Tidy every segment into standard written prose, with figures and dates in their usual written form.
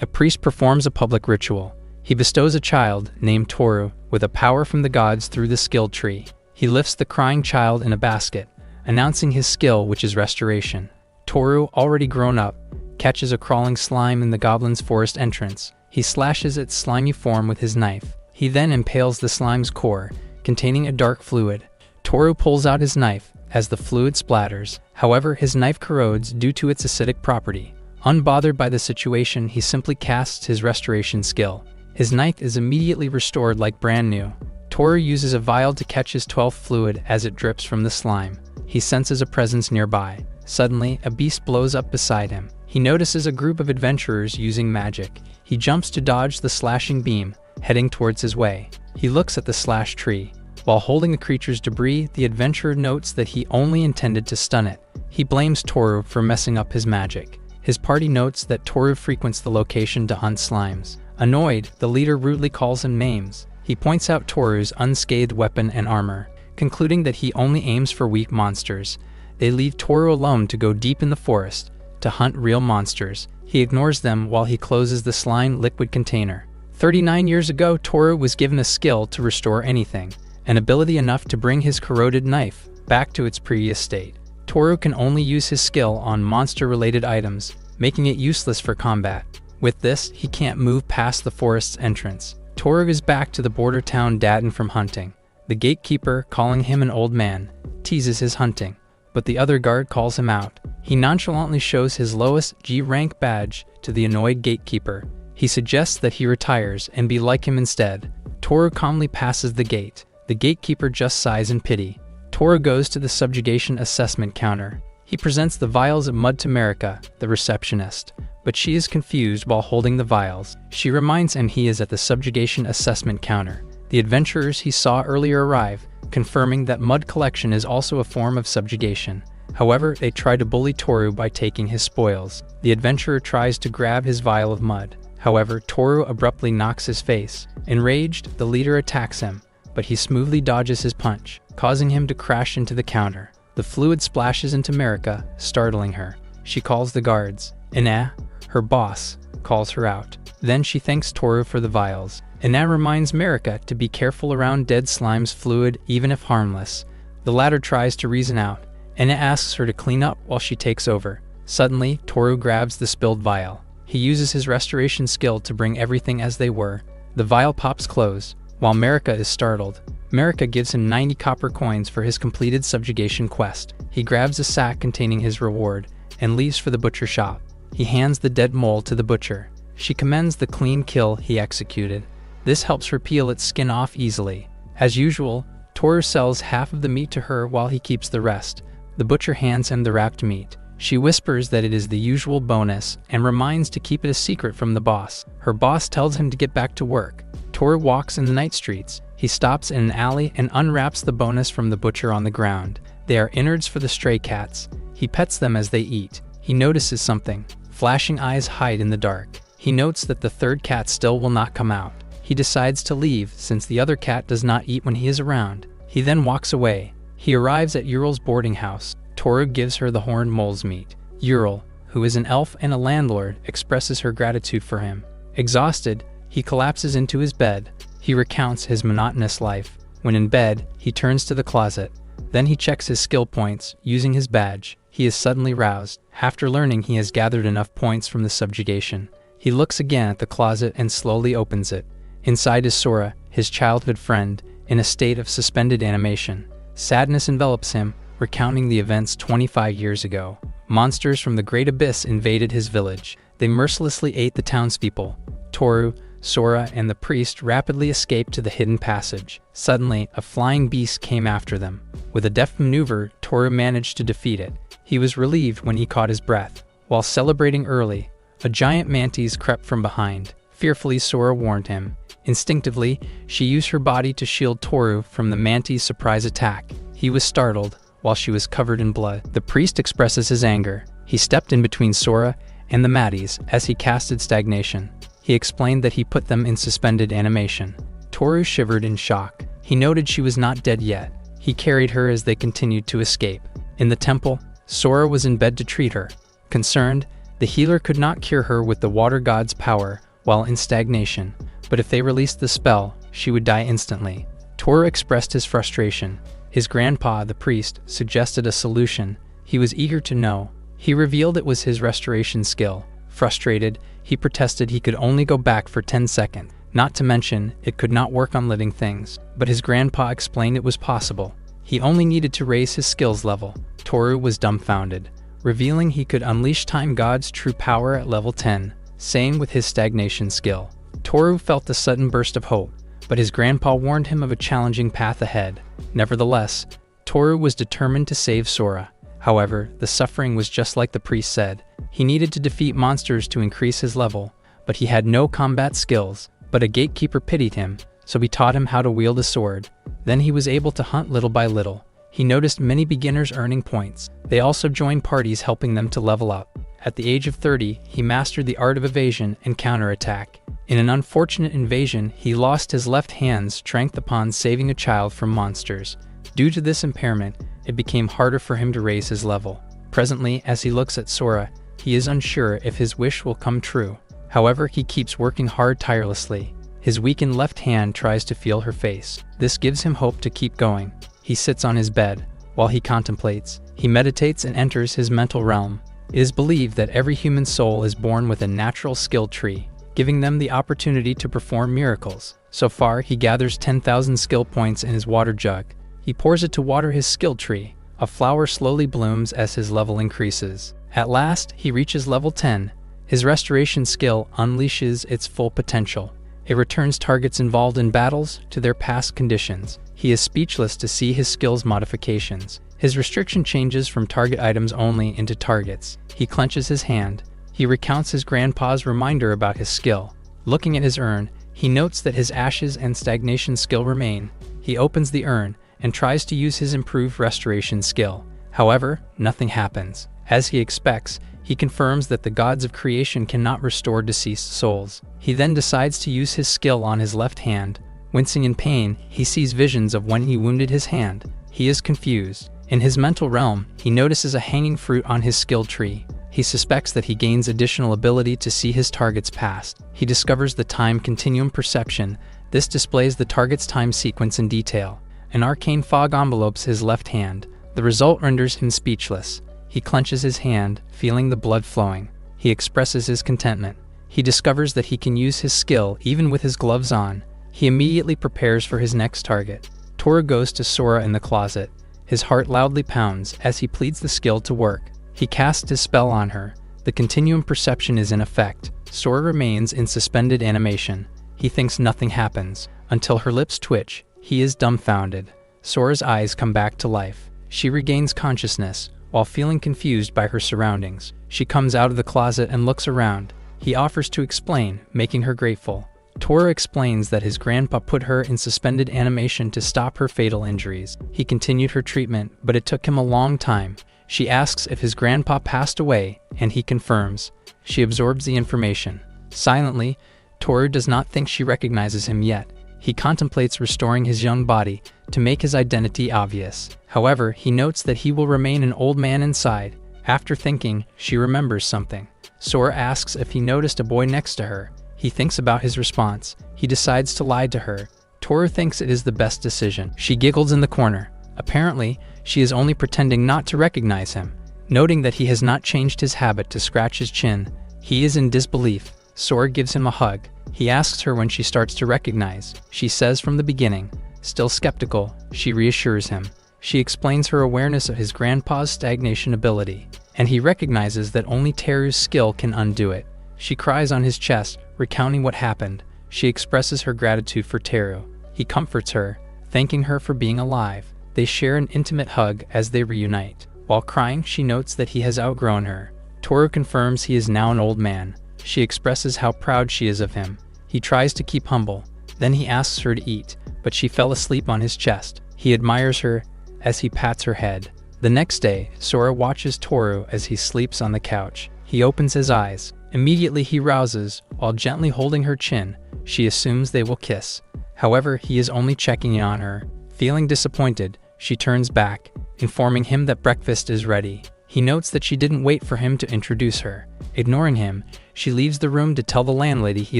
A priest performs a public ritual. He bestows a child, named Toru, with a power from the gods through the skill tree. He lifts the crying child in a basket, announcing his skill, which is restoration. Toru, already grown up, catches a crawling slime in the goblin's forest entrance. He slashes its slimy form with his knife. He then impales the slime's core, containing a dark fluid. Toru pulls out his knife as the fluid splatters. However, his knife corrodes due to its acidic property. Unbothered by the situation, he simply casts his restoration skill. His knife is immediately restored like brand new. Toru uses a vial to catch his 12th fluid as it drips from the slime. He senses a presence nearby. Suddenly, a beast blows up beside him. He notices a group of adventurers using magic. He jumps to dodge the slashing beam, heading towards his way. He looks at the slashed tree. While holding the creature's debris, the adventurer notes that he only intended to stun it. He blames Toru for messing up his magic. His party notes that Toru frequents the location to hunt slimes. Annoyed, the leader rudely calls him names. He points out Toru's unscathed weapon and armor, concluding that he only aims for weak monsters. They leave Toru alone to go deep in the forest to hunt real monsters. He ignores them while he closes the slime liquid container. 39 years ago, Toru was given a skill to restore anything, an ability enough to bring his corroded knife back to its previous state. Toru can only use his skill on monster-related items, making it useless for combat. With this, he can't move past the forest's entrance. Toru is back to the border town Daten from hunting. The gatekeeper, calling him an old man, teases his hunting, but the other guard calls him out. He nonchalantly shows his lowest G-rank badge to the annoyed gatekeeper. He suggests that he retires and be like him instead. Toru calmly passes the gate. The gatekeeper just sighs in pity. Toru goes to the subjugation assessment counter. He presents the vials of mud to Marika, the receptionist, but she is confused while holding the vials. She reminds him he is at the subjugation assessment counter. The adventurers he saw earlier arrive, confirming that mud collection is also a form of subjugation. However, they try to bully Toru by taking his spoils. The adventurer tries to grab his vial of mud. However, Toru abruptly knocks his face. Enraged, the leader attacks him, but he smoothly dodges his punch, causing him to crash into the counter. The fluid splashes into Marika, startling her. She calls the guards. Ina, her boss, calls her out. Then she thanks Toru for the vials. Ina reminds Marika to be careful around dead slime's fluid, even if harmless. The latter tries to reason out. Ina asks her to clean up while she takes over. Suddenly, Toru grabs the spilled vial. He uses his restoration skill to bring everything as they were. The vial pops closed, while Marika is startled. Marika gives him 90 copper coins for his completed subjugation quest. He grabs a sack containing his reward and leaves for the butcher shop. He hands the dead mole to the butcher. She commends the clean kill he executed. This helps her peel its skin off easily. As usual, Toru sells half of the meat to her while he keeps the rest. The butcher hands him the wrapped meat. She whispers that it is the usual bonus and reminds to keep it a secret from the boss. Her boss tells him to get back to work. Toru walks in the night streets. He stops in an alley and unwraps the bonus from the butcher on the ground. They are innards for the stray cats. He pets them as they eat. He notices something. Flashing eyes hide in the dark. He notes that the third cat still will not come out. He decides to leave since the other cat does not eat when he is around. He then walks away. He arrives at Ural's boarding house. Toru gives her the horned mole's meat. Ural, who is an elf and a landlord, expresses her gratitude for him. Exhausted, he collapses into his bed. He recounts his monotonous life. When in bed, he turns to the closet. Then he checks his skill points, using his badge. He is suddenly roused, after learning he has gathered enough points from the subjugation. He looks again at the closet and slowly opens it. Inside is Sora, his childhood friend, in a state of suspended animation. Sadness envelops him, recounting the events 25 years ago. Monsters from the Great Abyss invaded his village. They mercilessly ate the townspeople. Toru, Sora, and the priest rapidly escaped to the hidden passage. Suddenly, a flying beast came after them. With a deft maneuver, Toru managed to defeat it. He was relieved when he caught his breath. While celebrating early, a giant mantis crept from behind. Fearfully, Sora warned him. Instinctively, she used her body to shield Toru from the mantis' surprise attack. He was startled, while she was covered in blood. The priest expresses his anger. He stepped in between Sora and the mantis as he casted stagnation. He explained that he put them in suspended animation. Toru shivered in shock. He noted she was not dead yet. He carried her as they continued to escape. In the temple, Sora was in bed to treat her. Concerned, The healer could not cure her with the water god's power while in stagnation, but if they released the spell, she would die instantly. Toru expressed his frustration. His grandpa, the priest, suggested a solution. He was eager to know. He revealed it was his restoration skill. Frustrated, he protested he could only go back for 10 seconds. Not to mention, it could not work on living things. But his grandpa explained it was possible. He only needed to raise his skills level. Toru was dumbfounded, revealing he could unleash Time God's true power at level 10. Same with his stagnation skill. Toru felt a sudden burst of hope, but his grandpa warned him of a challenging path ahead. Nevertheless, Toru was determined to save Sora. However, the suffering was just like the priest said. He needed to defeat monsters to increase his level, but he had no combat skills. But a gatekeeper pitied him, so he taught him how to wield a sword. Then he was able to hunt little by little. He noticed many beginners earning points. They also joined parties helping them to level up. At the age of 30, he mastered the art of evasion and counterattack. In an unfortunate invasion, he lost his left hand's strength upon saving a child from monsters. Due to this impairment, it became harder for him to raise his level. Presently, as he looks at Sora, he is unsure if his wish will come true. However, he keeps working hard tirelessly. His weakened left hand tries to feel her face. This gives him hope to keep going. He sits on his bed. While he contemplates, he meditates and enters his mental realm. It is believed that every human soul is born with a natural skill tree, giving them the opportunity to perform miracles. So far, he gathers 10,000 skill points in his water jug. He pours it to water his skill tree. A flower slowly blooms as his level increases. At last, he reaches level 10. His restoration skill unleashes its full potential. It returns targets involved in battles to their past conditions. He is speechless to see his skill's modifications. His restriction changes from target items only into targets. He clenches his hand. He recounts his grandpa's reminder about his skill. Looking at his urn, he notes that his ashes and stagnation skill remain. He opens the urn and tries to use his improved restoration skill. However, nothing happens. As he expects, he confirms that the gods of creation cannot restore deceased souls. He then decides to use his skill on his left hand. Wincing in pain, he sees visions of when he wounded his hand. He is confused. In his mental realm, he notices a hanging fruit on his skill tree. He suspects that he gains additional ability to see his target's past. He discovers the time continuum perception. This displays the target's time sequence in detail. An arcane fog envelopes his left hand. The result renders him speechless. He clenches his hand, feeling the blood flowing. He expresses his contentment. He discovers that he can use his skill even with his gloves on. He immediately prepares for his next target. Toru goes to Sora in the closet. His heart loudly pounds as he pleads the skill to work. He casts his spell on her. The continuum perception is in effect. Sora remains in suspended animation. He thinks nothing happens, until her lips twitch. He is dumbfounded. Sora's eyes come back to life. She regains consciousness, while feeling confused by her surroundings. She comes out of the closet and looks around. He offers to explain, making her grateful. Toru explains that his grandpa put her in suspended animation to stop her fatal injuries. He continued her treatment, but it took him a long time. She asks if his grandpa passed away, and he confirms. She absorbs the information. Silently, Toru does not think she recognizes him yet. He contemplates restoring his young body to make his identity obvious. However, he notes that he will remain an old man inside. After thinking, she remembers something. Sora asks if he noticed a boy next to her. He thinks about his response. He decides to lie to her. Toru thinks it is the best decision. She giggles in the corner. Apparently, she is only pretending not to recognize him. Noting that he has not changed his habit to scratch his chin, he is in disbelief. Sora gives him a hug. He asks her when she starts to recognize. She says from the beginning. Still skeptical, she reassures him. She explains her awareness of his grandpa's stagnation ability, and he recognizes that only Teru's skill can undo it. She cries on his chest, recounting what happened. She expresses her gratitude for Teru. He comforts her, thanking her for being alive. They share an intimate hug as they reunite. While crying, she notes that he has outgrown her. Toru confirms he is now an old man. She expresses how proud she is of him. He tries to keep humble. Then he asks her to eat, but she fell asleep on his chest. He admires her as he pats her head. The next day, Sora watches Toru as he sleeps on the couch. He opens his eyes. Immediately he rouses, while gently holding her chin. She assumes they will kiss. However, he is only checking in on her. Feeling disappointed, she turns back, informing him that breakfast is ready. He notes that she didn't wait for him to introduce her. Ignoring him, she leaves the room to tell the landlady he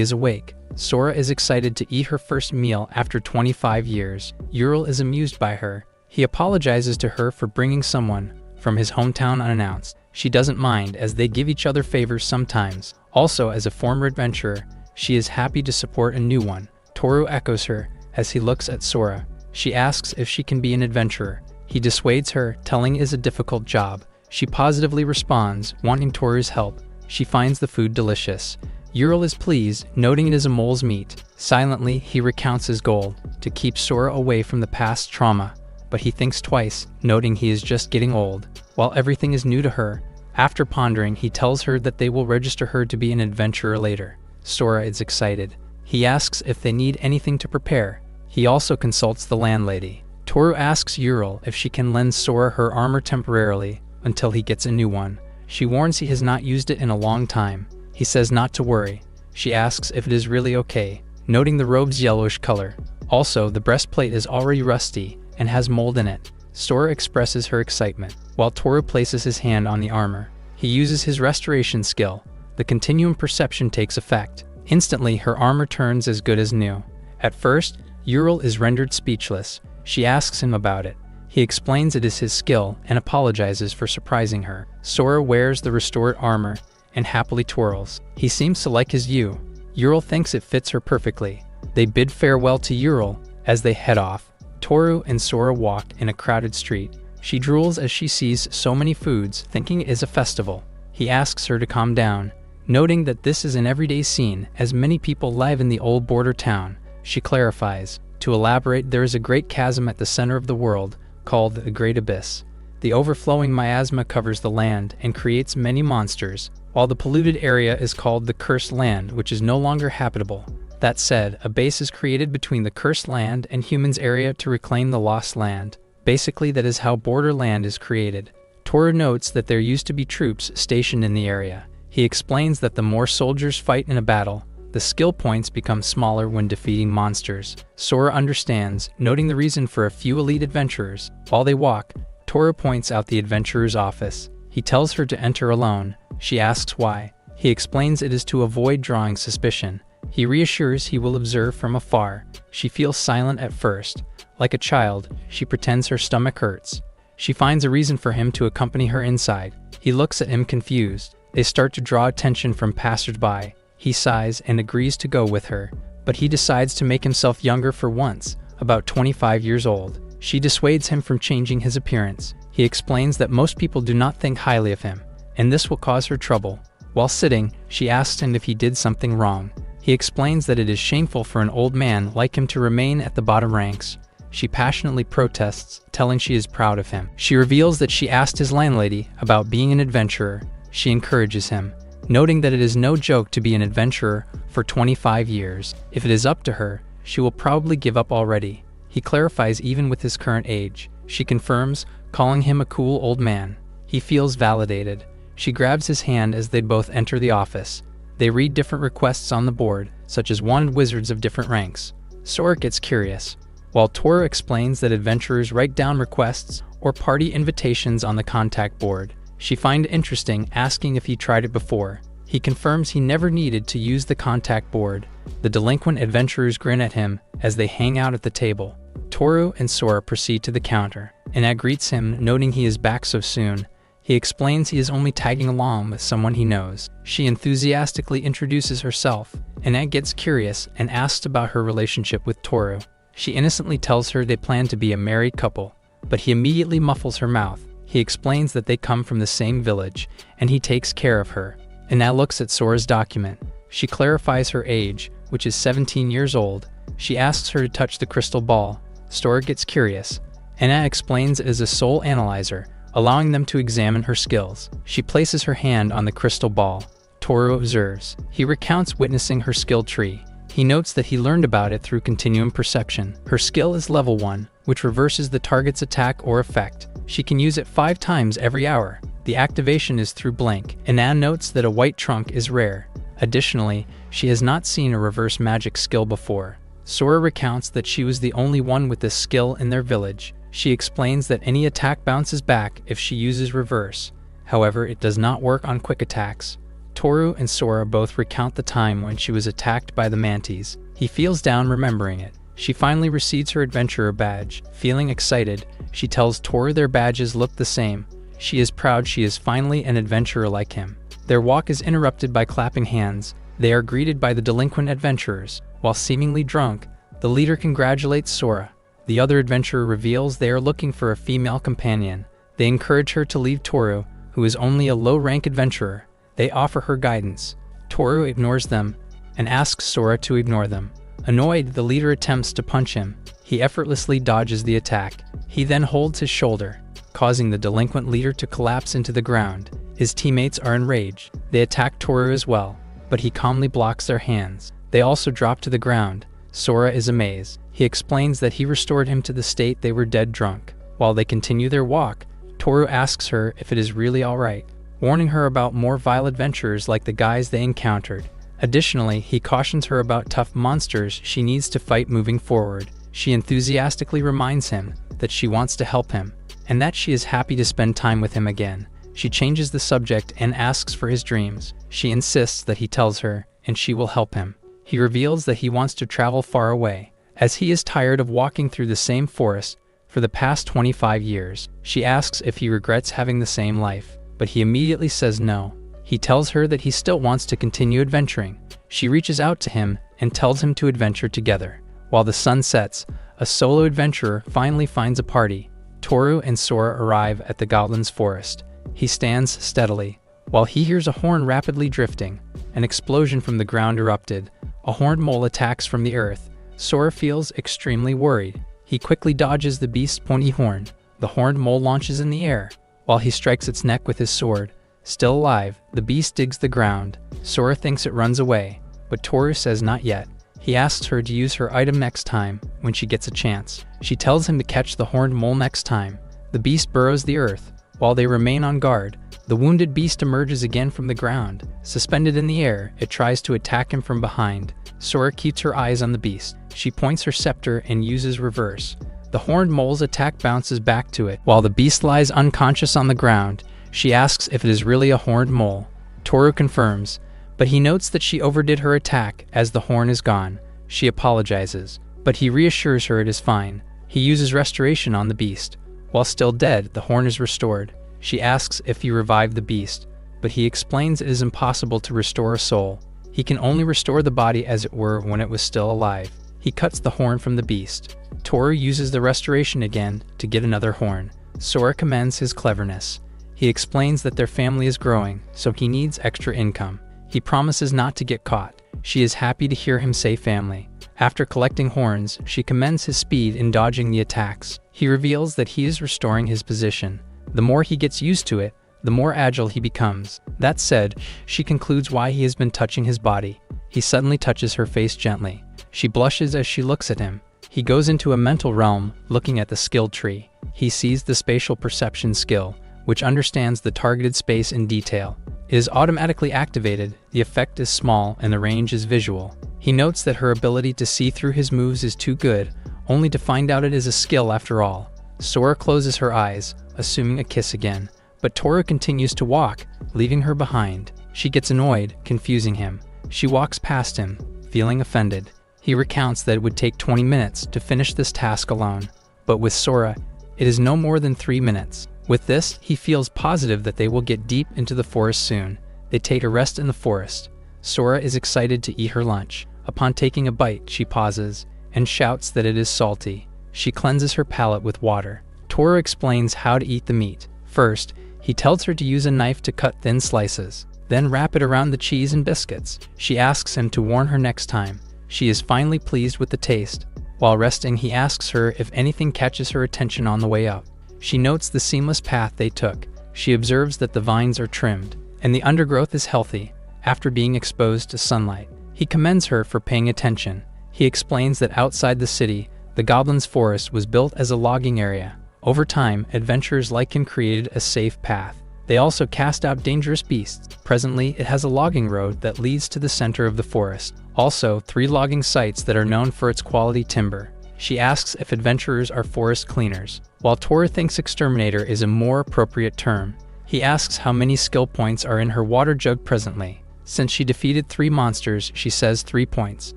is awake. Sora is excited to eat her first meal after 25 years. Ural is amused by her. He apologizes to her for bringing someone from his hometown unannounced. She doesn't mind, as they give each other favors sometimes. Also, as a former adventurer, she is happy to support a new one. Toru echoes her as he looks at Sora. She asks if she can be an adventurer. He dissuades her, telling it is a difficult job. She positively responds, wanting Toru's help. She finds the food delicious. Ural is pleased, noting it is a mole's meat. Silently, he recounts his goal, to keep Sora away from the past trauma. But he thinks twice, noting he is just getting old. While everything is new to her, after pondering, he tells her that they will register her to be an adventurer later. Sora is excited. He asks if they need anything to prepare. He also consults the landlady. Toru asks Ural if she can lend Sora her armor temporarily until he gets a new one. She warns he has not used it in a long time. He says not to worry. She asks if it is really okay, noting the robe's yellowish color. Also, the breastplate is already rusty and has mold in it. Sora expresses her excitement, while Toru places his hand on the armor. He uses his restoration skill. The continuum perception takes effect. Instantly, her armor turns as good as new. At first, Ural is rendered speechless. She asks him about it. He explains it is his skill and apologizes for surprising her. Sora wears the restored armor and happily twirls. He seems to like his view. Ural thinks it fits her perfectly. They bid farewell to Ural as they head off. Toru and Sora walk in a crowded street. She drools as she sees so many foods, thinking it is a festival. He asks her to calm down, noting that this is an everyday scene as many people live in the old border town. She clarifies. To elaborate, there is a great chasm at the center of the world, called the Great Abyss. The overflowing miasma covers the land and creates many monsters, while the polluted area is called the Cursed Land, which is no longer habitable. That said, a base is created between the Cursed Land and Humans area to reclaim the lost land. Basically, that is how Borderland is created. Toru notes that there used to be troops stationed in the area. He explains that the more soldiers fight in a battle, the skill points become smaller when defeating monsters. Sora understands, noting the reason for a few elite adventurers. While they walk, Toru points out the adventurer's office. He tells her to enter alone. She asks why. He explains it is to avoid drawing suspicion. He reassures he will observe from afar. She feels silent at first. Like a child, she pretends her stomach hurts. She finds a reason for him to accompany her inside. He looks at him confused. They start to draw attention from passersby. He sighs and agrees to go with her, but he decides to make himself younger for once, about 25 years old. She dissuades him from changing his appearance. He explains that most people do not think highly of him, and this will cause her trouble. While sitting, she asks him if he did something wrong. He explains that it is shameful for an old man like him to remain at the bottom ranks. She passionately protests, telling she is proud of him. She reveals that she asked his landlady about being an adventurer. She encourages him, noting that it is no joke to be an adventurer for 25 years. If it is up to her, she will probably give up already. He clarifies even with his current age. She confirms, calling him a cool old man. He feels validated. She grabs his hand as they both enter the office. They read different requests on the board, such as wanted wizards of different ranks. Sora gets curious, while Toru explains that adventurers write down requests or party invitations on the contact board. She finds it interesting, asking if he tried it before. He confirms he never needed to use the contact board. The delinquent adventurers grin at him as they hang out at the table. Toru and Sora proceed to the counter. Anna greets him, noting he is back so soon. He explains he is only tagging along with someone he knows. She enthusiastically introduces herself. Anna gets curious and asks about her relationship with Toru. She innocently tells her they plan to be a married couple, but he immediately muffles her mouth. He explains that they come from the same village, and he takes care of her. Anna looks at Sora's document. She clarifies her age, which is 17 years old. She asks her to touch the crystal ball. Sora gets curious. Anna explains it is a soul analyzer, allowing them to examine her skills. She places her hand on the crystal ball. Toru observes. He recounts witnessing her skill tree. He notes that he learned about it through continuum perception. Her skill is level 1, which reverses the target's attack or effect. She can use it 5 times every hour. The activation is through blink. Anna notes that a white trunk is rare. Additionally, she has not seen a reverse magic skill before. Sora recounts that she was the only one with this skill in their village. She explains that any attack bounces back if she uses reverse. However, it does not work on quick attacks. Toru and Sora both recount the time when she was attacked by the mantis. He feels down remembering it. She finally receives her adventurer badge. Feeling excited, she tells Toru their badges look the same. She is proud she is finally an adventurer like him. Their walk is interrupted by clapping hands. They are greeted by the delinquent adventurers. While seemingly drunk, the leader congratulates Sora. The other adventurer reveals they are looking for a female companion. They encourage her to leave Toru, who is only a low-rank adventurer. They offer her guidance. Toru ignores them and asks Sora to ignore them. Annoyed, the leader attempts to punch him. He effortlessly dodges the attack. He then holds his shoulder, causing the delinquent leader to collapse into the ground. His teammates are enraged. They attack Toru as well, but he calmly blocks their hands. They also drop to the ground. Sora is amazed. He explains that he restored him to the state they were dead drunk. While they continue their walk, Toru asks her if it is really alright, warning her about more vile adventurers like the guys they encountered. Additionally, he cautions her about tough monsters she needs to fight moving forward. She enthusiastically reminds him that she wants to help him, and that she is happy to spend time with him again. She changes the subject and asks for his dreams. She insists that he tells her, and she will help him. He reveals that he wants to travel far away, as he is tired of walking through the same forest for the past 25 years. She asks if he regrets having the same life, but he immediately says no. He tells her that he still wants to continue adventuring. She reaches out to him and tells him to adventure together. While the sun sets, a solo adventurer finally finds a party. Toru and Sora arrive at the goblin's forest. He stands steadily, while he hears a horn rapidly drifting. An explosion from the ground erupted. A horned mole attacks from the earth. Sora feels extremely worried. He quickly dodges the beast's pointy horn. The horned mole launches in the air, while he strikes its neck with his sword. Still alive, the beast digs the ground. Sora thinks it runs away, but Toru says not yet. He asks her to use her item next time, when she gets a chance. She tells him to catch the horned mole next time. The beast burrows the earth. While they remain on guard, the wounded beast emerges again from the ground. Suspended in the air, it tries to attack him from behind. Sora keeps her eyes on the beast. She points her scepter and uses reverse. The horned mole's attack bounces back to it. While the beast lies unconscious on the ground, she asks if it is really a horned mole. Toru confirms, but he notes that she overdid her attack as the horn is gone. She apologizes, but he reassures her it is fine. He uses restoration on the beast. While still dead, the horn is restored. She asks if he revived the beast, but he explains it is impossible to restore a soul. He can only restore the body as it were when it was still alive. He cuts the horn from the beast. Toru uses the restoration again to get another horn. Sora commends his cleverness. He explains that their family is growing, so he needs extra income. He promises not to get caught. She is happy to hear him say family. After collecting horns, she commends his speed in dodging the attacks. He reveals that he is restoring his position. The more he gets used to it, the more agile he becomes. That said, she concludes why he has been touching his body. He suddenly touches her face gently. She blushes as she looks at him. He goes into a mental realm, looking at the skill tree. He sees the spatial perception skill, which understands the targeted space in detail. It is automatically activated, the effect is small, and the range is visual. He notes that her ability to see through his moves is too good, only to find out it is a skill after all. Sora closes her eyes, assuming a kiss again, but Toru continues to walk, leaving her behind. She gets annoyed, confusing him. She walks past him, feeling offended. He recounts that it would take 20 minutes to finish this task alone, but with Sora, it is no more than 3 minutes. With this, he feels positive that they will get deep into the forest soon. They take a rest in the forest. Sora is excited to eat her lunch. Upon taking a bite, she pauses and shouts that it is salty. She cleanses her palate with water. Toru explains how to eat the meat. First, he tells her to use a knife to cut thin slices, then wrap it around the cheese and biscuits. She asks him to warn her next time. She is finally pleased with the taste. While resting, he asks her if anything catches her attention on the way up. She notes the seamless path they took. She observes that the vines are trimmed, and the undergrowth is healthy, after being exposed to sunlight. He commends her for paying attention. He explains that outside the city, the Goblin's Forest was built as a logging area. Over time, adventurers like him created a safe path. They also cast out dangerous beasts. Presently, it has a logging road that leads to the center of the forest. Also, 3 logging sites that are known for its quality timber. She asks if adventurers are forest cleaners. While Toru thinks exterminator is a more appropriate term, He asks how many skill points are in her water jug presently. Since she defeated 3 monsters, she says 3 points.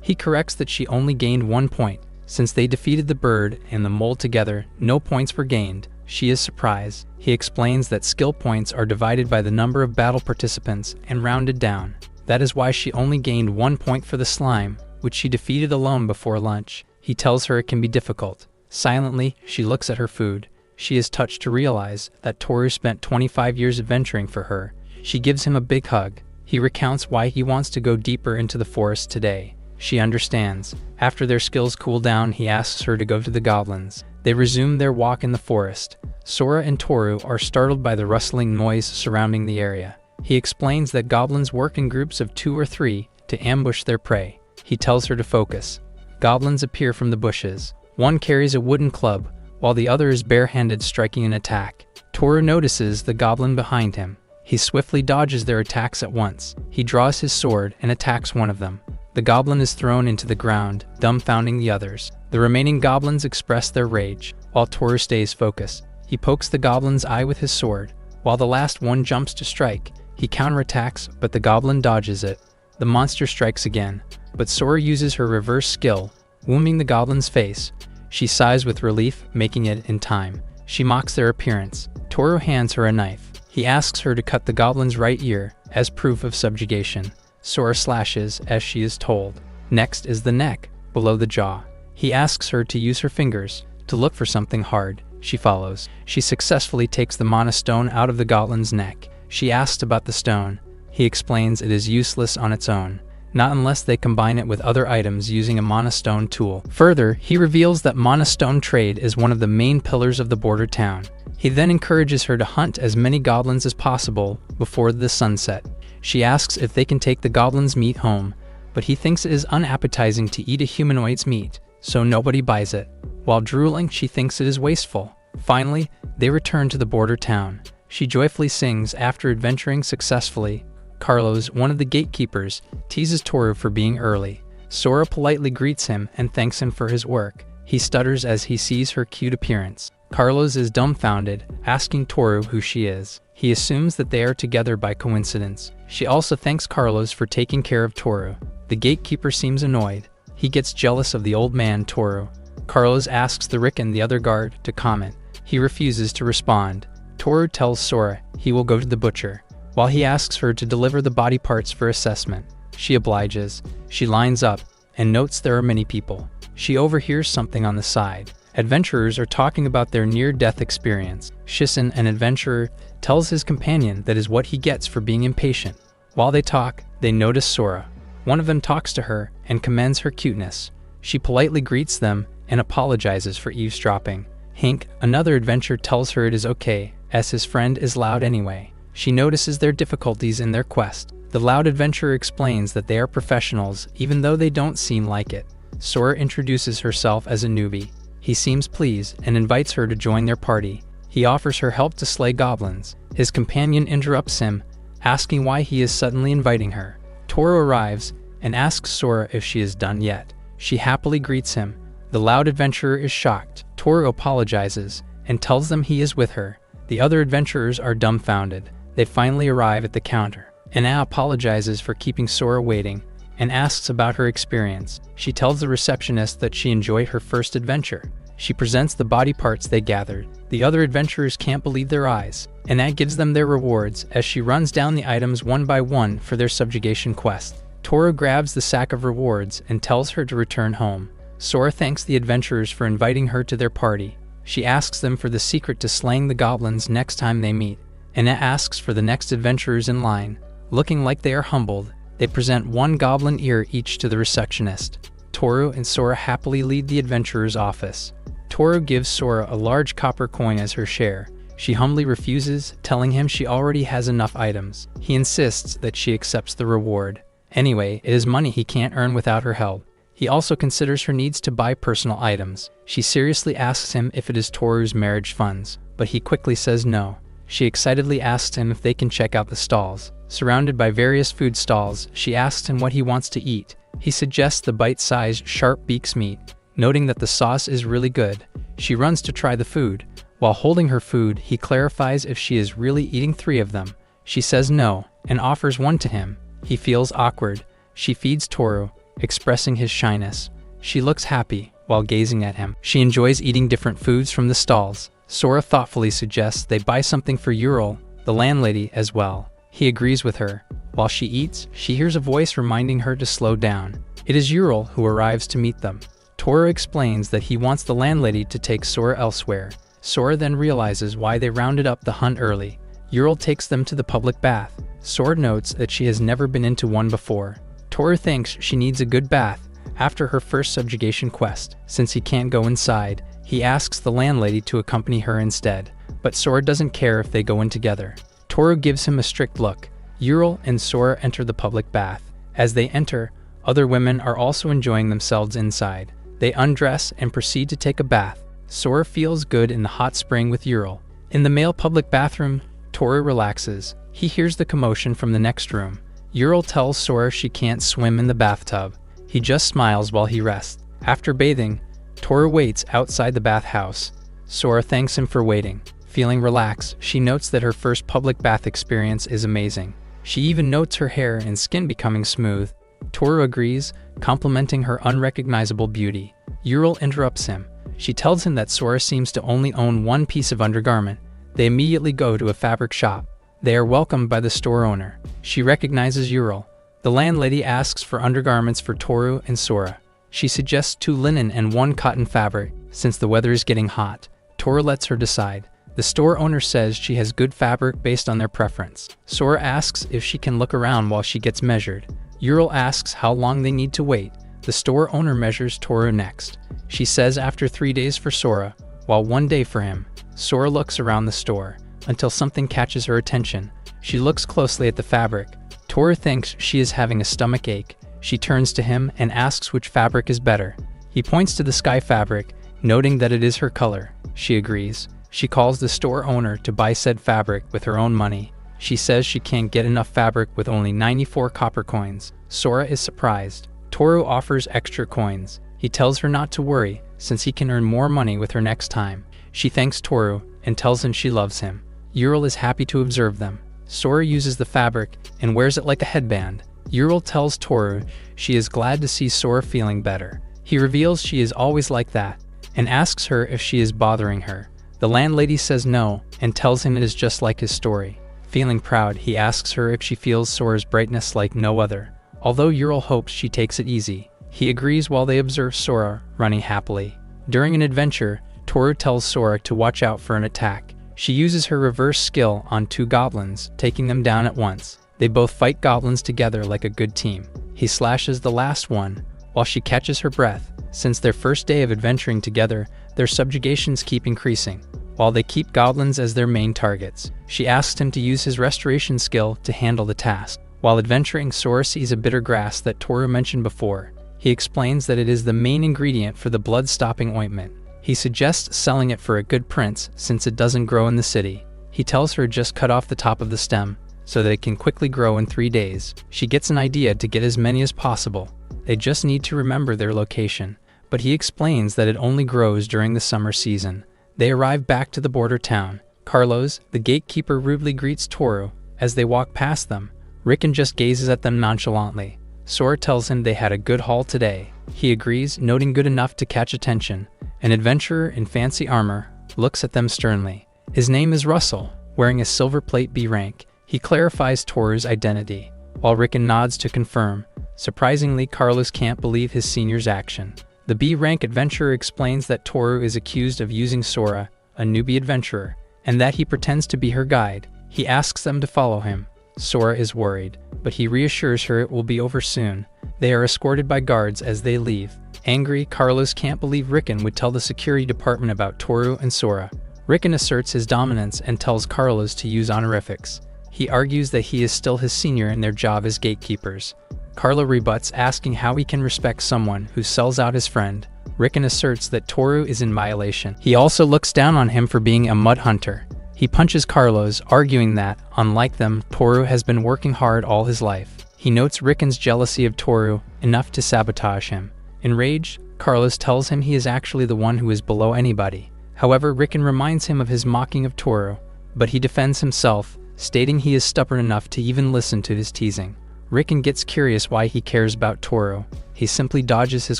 He corrects that she only gained 1 point. Since they defeated the bird and the mole together, no points were gained. She is surprised. He explains that skill points are divided by the number of battle participants and rounded down. That is why she only gained 1 point for the slime, which she defeated alone before lunch. He tells her it can be difficult. Silently, she looks at her food. She is touched to realize that Toru spent 25 years adventuring for her. She gives him a big hug. He recounts why he wants to go deeper into the forest today. She understands. After their skills cool down, he asks her to go to the goblins. They resume their walk in the forest. Sora and Toru are startled by the rustling noise surrounding the area. He explains that goblins work in groups of 2 or 3 to ambush their prey. He tells her to focus. Goblins appear from the bushes. One carries a wooden club, while the other is barehanded striking an attack. Toru notices the goblin behind him. He swiftly dodges their attacks at once. He draws his sword and attacks one of them. The goblin is thrown into the ground, dumbfounding the others. The remaining goblins express their rage, while Toru stays focused. He pokes the goblin's eye with his sword. While the last one jumps to strike, he counterattacks, but the goblin dodges it. The monster strikes again, but Sora uses her reverse skill, wounding the goblin's face. She sighs with relief, making it in time. She mocks their appearance. Toru hands her a knife. He asks her to cut the goblin's right ear, as proof of subjugation. Sora slashes, as she is told. Next is the neck, below the jaw. He asks her to use her fingers, to look for something hard. She follows. She successfully takes the mana stone out of the goblin's neck. She asks about the stone. He explains it is useless on its own, not unless they combine it with other items using a mana stone tool. Further, he reveals that mana stone trade is one of the main pillars of the border town. He then encourages her to hunt as many goblins as possible before the sunset. She asks if they can take the goblin's meat home, but he thinks it is unappetizing to eat a humanoid's meat, so nobody buys it. While drooling, she thinks it is wasteful. Finally, they return to the border town. She joyfully sings after adventuring successfully. Carlos, one of the gatekeepers, teases Toru for being early. Sora politely greets him and thanks him for his work. He stutters as he sees her cute appearance. Carlos is dumbfounded, asking Toru who she is. He assumes that they are together by coincidence. She also thanks Carlos for taking care of Toru. The gatekeeper seems annoyed. He gets jealous of the old man, Toru. Carlos asks the Rick and the other guard to comment. He refuses to respond. Toru tells Sora he will go to the butcher, while he asks her to deliver the body parts for assessment. She obliges. She lines up and notes there are many people. She overhears something on the side. Adventurers are talking about their near-death experience. Shisen, an adventurer, tells his companion that is what he gets for being impatient. While they talk, they notice Sora. One of them talks to her and commends her cuteness. She politely greets them and apologizes for eavesdropping. Hank, another adventurer, tells her it is okay, as his friend is loud anyway. She notices their difficulties in their quest. The loud adventurer explains that they are professionals, even though they don't seem like it. Sora introduces herself as a newbie. He seems pleased and invites her to join their party. He offers her help to slay goblins. His companion interrupts him, asking why he is suddenly inviting her. Toru arrives and asks Sora if she is done yet. She happily greets him. The loud adventurer is shocked. Toru apologizes and tells them he is with her. The other adventurers are dumbfounded. They finally arrive at the counter. Anna apologizes for keeping Sora waiting and asks about her experience. She tells the receptionist that she enjoyed her first adventure. She presents the body parts they gathered. The other adventurers can't believe their eyes. Anna gives them their rewards as she runs down the items one by one for their subjugation quest. Toru grabs the sack of rewards and tells her to return home. Sora thanks the adventurers for inviting her to their party. She asks them for the secret to slaying the goblins next time they meet. Anna asks for the next adventurers in line. Looking like they are humbled, they present one goblin ear each to the receptionist. Toru and Sora happily leave the adventurer's office. Toru gives Sora a large copper coin as her share. She humbly refuses, telling him she already has enough items. He insists that she accepts the reward. Anyway, it is money he can't earn without her help. He also considers her needs to buy personal items. She seriously asks him if it is Toru's marriage funds, but he quickly says no. She excitedly asks him if they can check out the stalls. Surrounded by various food stalls, she asks him what he wants to eat. He suggests the bite-sized sharp beaks meat, noting that the sauce is really good. She runs to try the food, While holding her food, he clarifies if she is really eating 3 of them. She says no, and offers one to him. He feels awkward. She feeds Toru, expressing his shyness. She looks happy while gazing at him. She enjoys eating different foods from the stalls. Sora thoughtfully suggests they buy something for Ural, the landlady, as well. He agrees with her. While she eats, she hears a voice reminding her to slow down. It is Ural who arrives to meet them. Toru explains that he wants the landlady to take Sora elsewhere. Sora then realizes why they rounded up the hunt early. Ural takes them to the public bath. Sora notes that she has never been into one before. Toru thinks she needs a good bath after her first subjugation quest. Since he can't go inside, he asks the landlady to accompany her instead, but Sora doesn't care if they go in together. Toru gives him a strict look. Ural and Sora enter the public bath. As they enter, other women are also enjoying themselves inside. They undress and proceed to take a bath. Sora feels good in the hot spring with Ural. In the male public bathroom, Toru relaxes. He hears the commotion from the next room. Ural tells Sora she can't swim in the bathtub. He just smiles while he rests. After bathing, Toru waits outside the bathhouse. Sora thanks him for waiting. Feeling relaxed, she notes that her first public bath experience is amazing. She even notes her hair and skin becoming smooth. Toru agrees, complimenting her unrecognizable beauty. Ural interrupts him. She tells him that Sora seems to only own one piece of undergarment. They immediately go to a fabric shop. They are welcomed by the store owner. She recognizes Ural. The landlady asks for undergarments for Toru and Sora. She suggests 2 linen and 1 cotton fabric, since the weather is getting hot. Toru lets her decide. The store owner says she has good fabric based on their preference. Sora asks if she can look around while she gets measured. Ural asks how long they need to wait. The store owner measures Toru next. She says after 3 days for Sora, while 1 day for him. Sora looks around the store until something catches her attention. She looks closely at the fabric. Toru thinks she is having a stomach ache. She turns to him and asks which fabric is better. He points to the sky fabric, noting that it is her color. She agrees. She calls the store owner to buy said fabric with her own money. She says she can't get enough fabric with only 94 copper coins. Sora is surprised. Toru offers extra coins. He tells her not to worry, since he can earn more money with her next time. She thanks Toru and tells him she loves him. Ural is happy to observe them. Sora uses the fabric and wears it like a headband. Ural tells Toru she is glad to see Sora feeling better. He reveals she is always like that and asks her if she is bothering her. The landlady says no and tells him it is just like his story. Feeling proud, he asks her if she feels Sora's brightness like no other. Although Ural hopes she takes it easy, he agrees while they observe Sora running happily. During an adventure, Toru tells Sora to watch out for an attack. She uses her reverse skill on 2 goblins, taking them down at once. They both fight goblins together like a good team. He slashes the last one, while she catches her breath. Since their first day of adventuring together, their subjugations keep increasing, while they keep goblins as their main targets. She asks him to use his restoration skill to handle the task. While adventuring, Sora sees a bitter grass that Toru mentioned before. He explains that it is the main ingredient for the blood-stopping ointment. He suggests selling it for a good price since it doesn't grow in the city. He tells her just cut off the top of the stem so that it can quickly grow in 3 days. She gets an idea to get as many as possible. They just need to remember their location, but he explains that it only grows during the summer season. They arrive back to the border town. Carlos, the gatekeeper, rudely greets Toru as they walk past them. Rickon just gazes at them nonchalantly. Sora tells him they had a good haul today. He agrees, noting good enough to catch attention. An adventurer in fancy armor looks at them sternly. His name is Russell, wearing a silver plate B rank. He clarifies Toru's identity, while Rickon nods to confirm. Surprisingly, Carlos can't believe his senior's action. The B rank adventurer explains that Toru is accused of using Sora, a newbie adventurer, and that he pretends to be her guide. He asks them to follow him. Sora is worried, but he reassures her it will be over soon. They are escorted by guards as they leave. Angry, Carlos can't believe Rickon would tell the security department about Toru and Sora. Rickon asserts his dominance and tells Carlos to use honorifics. He argues that he is still his senior in their job as gatekeepers. Carlo rebuts, asking how he can respect someone who sells out his friend. Rickon asserts that Toru is in violation. He also looks down on him for being a mud hunter. He punches Carlos, arguing that, unlike them, Toru has been working hard all his life. He notes Rickon's jealousy of Toru, enough to sabotage him. Enraged, Carlos tells him he is actually the one who is below anybody. However, Riken reminds him of his mocking of Toru, but he defends himself, stating he is stubborn enough to even listen to his teasing. Riken gets curious why he cares about Toru. He simply dodges his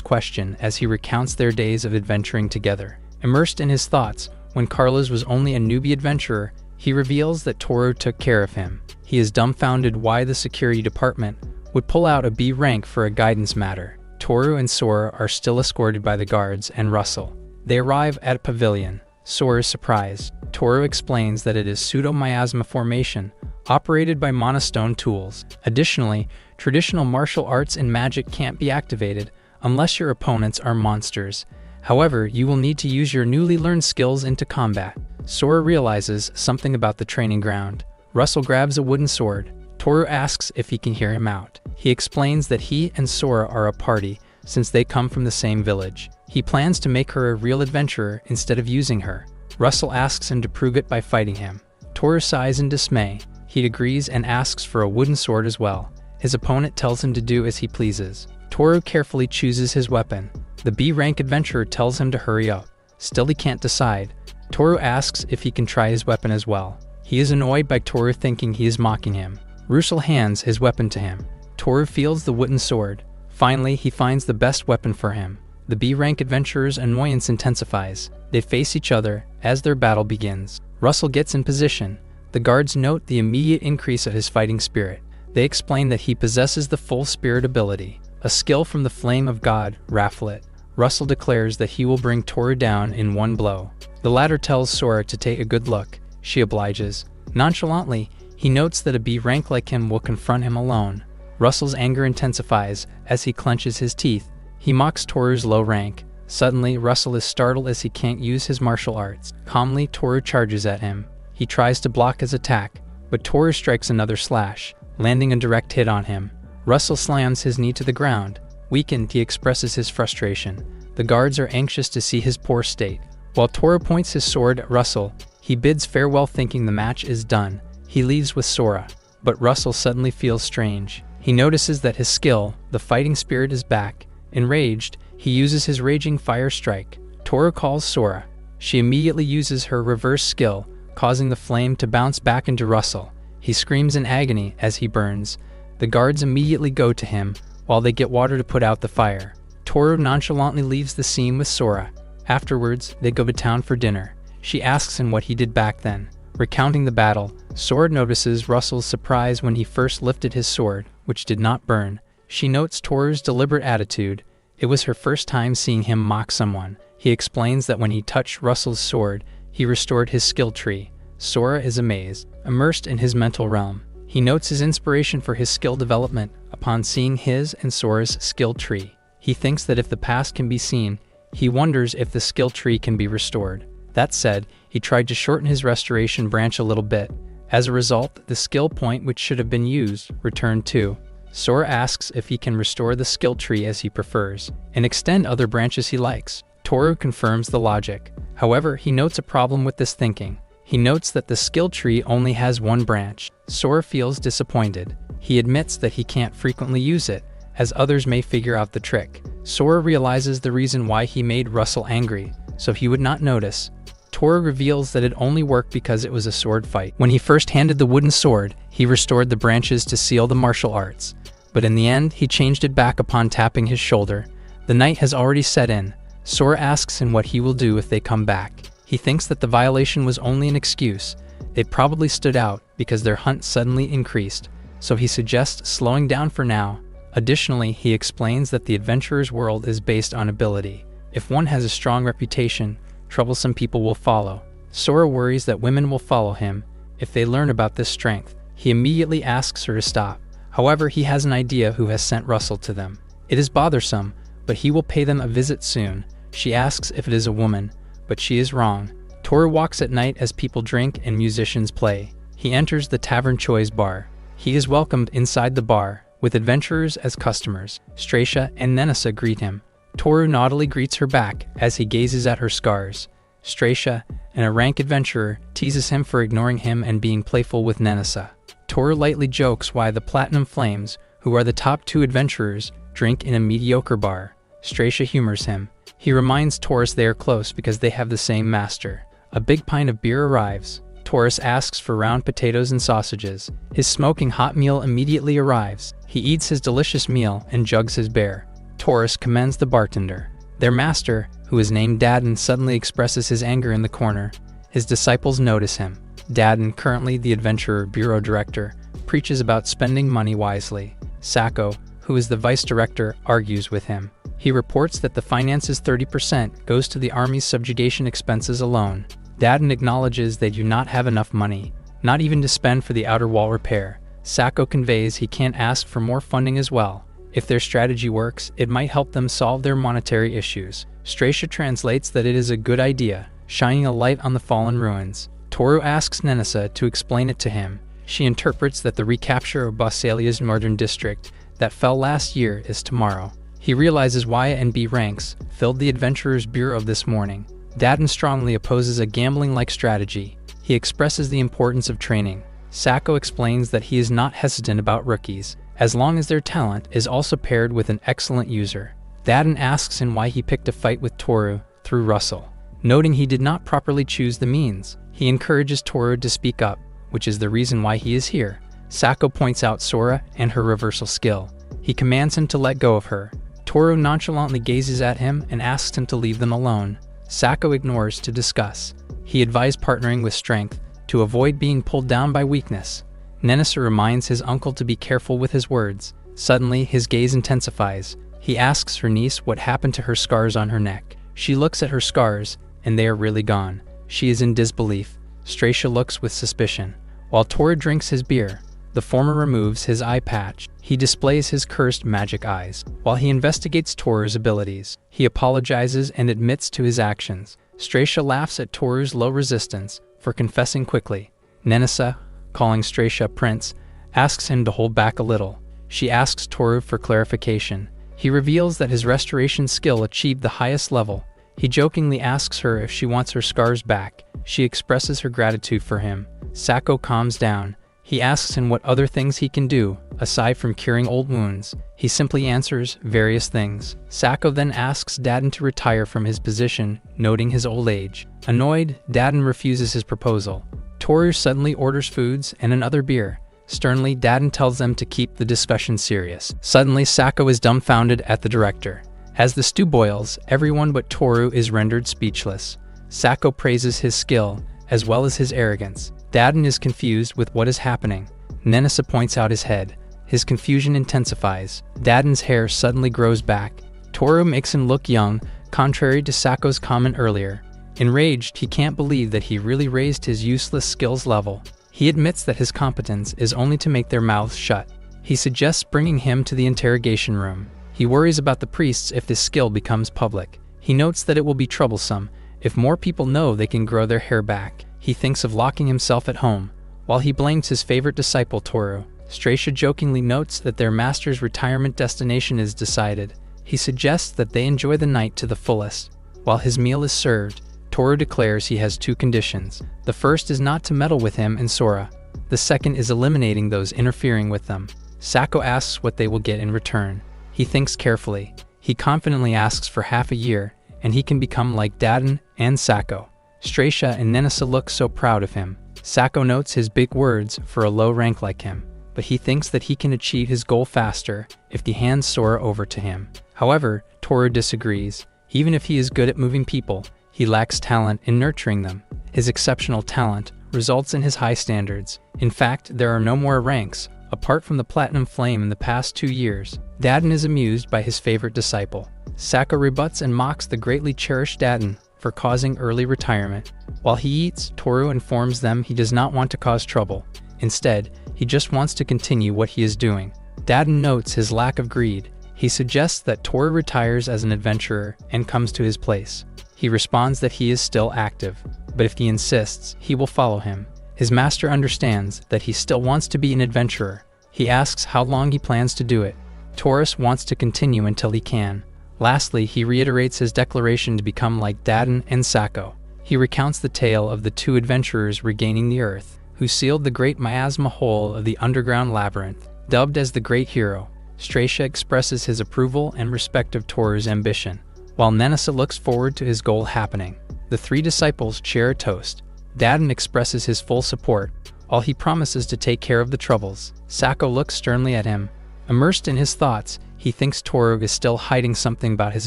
question as he recounts their days of adventuring together. Immersed in his thoughts, when Carlos was only a newbie adventurer, he reveals that Toru took care of him. He is dumbfounded why the security department would pull out a B rank for a guidance matter. Toru and Sora are still escorted by the guards and Russell. They arrive at a pavilion. Sora is surprised. Toru explains that it is pseudo-miasma formation, operated by monostone tools. Additionally, traditional martial arts and magic can't be activated unless your opponents are monsters. However, you will need to use your newly learned skills into combat. Sora realizes something about the training ground. Russell grabs a wooden sword. Toru asks if he can hear him out. He explains that he and Sora are a party since they come from the same village. He plans to make her a real adventurer instead of using her. Russell asks him to prove it by fighting him. Toru sighs in dismay. He agrees and asks for a wooden sword as well. His opponent tells him to do as he pleases. Toru carefully chooses his weapon. The B-rank adventurer tells him to hurry up. Still he can't decide. Toru asks if he can try his weapon as well. He is annoyed by Toru thinking he is mocking him. Russell hands his weapon to him. Toru feels the wooden sword. Finally, he finds the best weapon for him. The B-rank adventurer's annoyance intensifies. They face each other as their battle begins. Russell gets in position. The guards note the immediate increase of his fighting spirit. They explain that he possesses the full spirit ability, a skill from the flame of God, Rafflet. Russell declares that he will bring Toru down in one blow. The latter tells Sora to take a good look. She obliges. Nonchalantly, he notes that a B rank like him will confront him alone. Russell's anger intensifies as he clenches his teeth. He mocks Toru's low rank. Suddenly, Russell is startled as he can't use his martial arts. Calmly, Toru charges at him. He tries to block his attack, but Toru strikes another slash, landing a direct hit on him. Russell slams his knee to the ground. Weakened, he expresses his frustration. The guards are anxious to see his poor state. While Toru points his sword at Russell, he bids farewell thinking the match is done. He leaves with Sora, but Russell suddenly feels strange. He notices that his skill, the fighting spirit, is back. Enraged, he uses his raging fire strike. Toru calls Sora. She immediately uses her reverse skill, causing the flame to bounce back into Russell. He screams in agony as he burns. The guards immediately go to him, while they get water to put out the fire. Toru nonchalantly leaves the scene with Sora. Afterwards, they go to town for dinner. She asks him what he did back then. Recounting the battle, Sora notices Russell's surprise when he first lifted his sword, which did not burn. She notes Toru's deliberate attitude. It was her first time seeing him mock someone. He explains that when he touched Russell's sword, he restored his skill tree. Sora is amazed, immersed in his mental realm. He notes his inspiration for his skill development upon seeing his and Sora's skill tree. He thinks that if the past can be seen, he wonders if the skill tree can be restored. That said, he tried to shorten his restoration branch a little bit. As a result, the skill point which should have been used returned too. Sora asks if he can restore the skill tree as he prefers, and extend other branches he likes. Toru confirms the logic. However, he notes a problem with this thinking. He notes that the skill tree only has one branch. Sora feels disappointed. He admits that he can't frequently use it, as others may figure out the trick. Sora realizes the reason why he made Russell angry, so he would not notice. Toru reveals that it only worked because it was a sword fight. When he first handed the wooden sword, he restored the branches to seal the martial arts. But in the end, he changed it back upon tapping his shoulder. The night has already set in. Sora asks him what he will do if they come back. He thinks that the violation was only an excuse. They probably stood out because their hunt suddenly increased, so he suggests slowing down for now. Additionally, he explains that the adventurer's world is based on ability. If one has a strong reputation, troublesome people will follow. Sora worries that women will follow him if they learn about this strength. He immediately asks her to stop. However, he has an idea who has sent Russell to them. It is bothersome, but he will pay them a visit soon. She asks if it is a woman, but she is wrong. Toru walks at night as people drink and musicians play. He enters the Tavern Choi's bar. He is welcomed inside the bar, with adventurers as customers. Stracia and Nenessa greet him. Toru naughtily greets her back as he gazes at her scars. Stracia, and a rank adventurer, teases him for ignoring him and being playful with Nenessa. Toru lightly jokes why the Platinum Flames, who are the top two adventurers, drink in a mediocre bar. Stracia humors him. He reminds Taurus they are close because they have the same master. A big pint of beer arrives. Taurus asks for round potatoes and sausages. His smoking hot meal immediately arrives. He eats his delicious meal and jugs his beer. Taurus commends the bartender. Their master, who is named Dadin, suddenly expresses his anger in the corner. His disciples notice him. Dadin, currently the adventurer bureau director, preaches about spending money wisely. Sako, who is the vice director, argues with him. He reports that the finance's 30% goes to the army's subjugation expenses alone. Dadin acknowledges they do not have enough money, not even to spend for the outer wall repair. Sako conveys he can't ask for more funding as well. If their strategy works, it might help them solve their monetary issues. Stracia translates that it is a good idea, shining a light on the fallen ruins. Toru asks Nenisa to explain it to him. She interprets that the recapture of Basalia's northern district that fell last year is tomorrow. He realizes why NB ranks filled the Adventurers Bureau this morning. Dadin strongly opposes a gambling-like strategy. He expresses the importance of training. Sako explains that he is not hesitant about rookies, as long as their talent is also paired with an excellent user. Dadin asks him why he picked a fight with Toru through Russell. Noting he did not properly choose the means, he encourages Toru to speak up, which is the reason why he is here. Sako points out Sora and her reversal skill. He commands him to let go of her. Toru nonchalantly gazes at him and asks him to leave them alone. Sako ignores to discuss. He advised partnering with strength to avoid being pulled down by weakness. Nenisa reminds his uncle to be careful with his words. Suddenly, his gaze intensifies. He asks her niece what happened to her scars on her neck. She looks at her scars, and they are really gone. She is in disbelief. Stracia looks with suspicion. While Toru drinks his beer, the former removes his eye patch. He displays his cursed magic eyes. While he investigates Toru's abilities, he apologizes and admits to his actions. Stracia laughs at Toru's low resistance for confessing quickly. Nenisa, calling Stracia Prince, asks him to hold back a little. She asks Toru for clarification. He reveals that his restoration skill achieved the highest level. He jokingly asks her if she wants her scars back. She expresses her gratitude for him. Sako calms down. He asks him what other things he can do, aside from curing old wounds. He simply answers various things. Sako then asks Dadin to retire from his position, noting his old age. Annoyed, Dadin refuses his proposal. Toru suddenly orders foods and another beer. Sternly, Dadin tells them to keep the discussion serious. Suddenly, Sako is dumbfounded at the director. As the stew boils, everyone but Toru is rendered speechless. Sako praises his skill, as well as his arrogance. Dadin is confused with what is happening. Nenisa points out his head. His confusion intensifies. Dadin's hair suddenly grows back. Toru makes him look young, contrary to Sako's comment earlier. Enraged, he can't believe that he really raised his useless skills level. He admits that his competence is only to make their mouths shut. He suggests bringing him to the interrogation room. He worries about the priests if this skill becomes public. He notes that it will be troublesome if more people know they can grow their hair back. He thinks of locking himself at home. While he blames his favorite disciple Toru, Stracia jokingly notes that their master's retirement destination is decided. He suggests that they enjoy the night to the fullest. While his meal is served, Toru declares he has two conditions. The first is not to meddle with him and Sora. The second is eliminating those interfering with them. Sako asks what they will get in return. He thinks carefully. He confidently asks for half a year, and he can become like Dadin and Sako. Stracia and Nenisa look so proud of him. Sako notes his big words for a low rank like him, but he thinks that he can achieve his goal faster if he hands Sora over to him. However, Toru disagrees. Even if he is good at moving people, he lacks talent in nurturing them. His exceptional talent results in his high standards. In fact, there are no more ranks, apart from the Platinum Flame in the past 2 years. Dadin is amused by his favorite disciple. Sako rebuts and mocks the greatly cherished Dadin for causing early retirement. While he eats, Toru informs them he does not want to cause trouble. Instead, he just wants to continue what he is doing. Dadin notes his lack of greed. He suggests that Toru retires as an adventurer and comes to his place. He responds that he is still active, but if he insists, he will follow him. His master understands that he still wants to be an adventurer. He asks how long he plans to do it. Taurus wants to continue until he can. Lastly, he reiterates his declaration to become like Dadin and Sako. He recounts the tale of the two adventurers regaining the earth, who sealed the great miasma hole of the underground labyrinth. Dubbed as the Great Hero, Stracia expresses his approval and respect of Toru's ambition. while Nanasa looks forward to his goal happening. The three disciples share a toast. Dadan expresses his full support, while he promises to take care of the troubles. Sako looks sternly at him. Immersed in his thoughts, he thinks Toru is still hiding something about his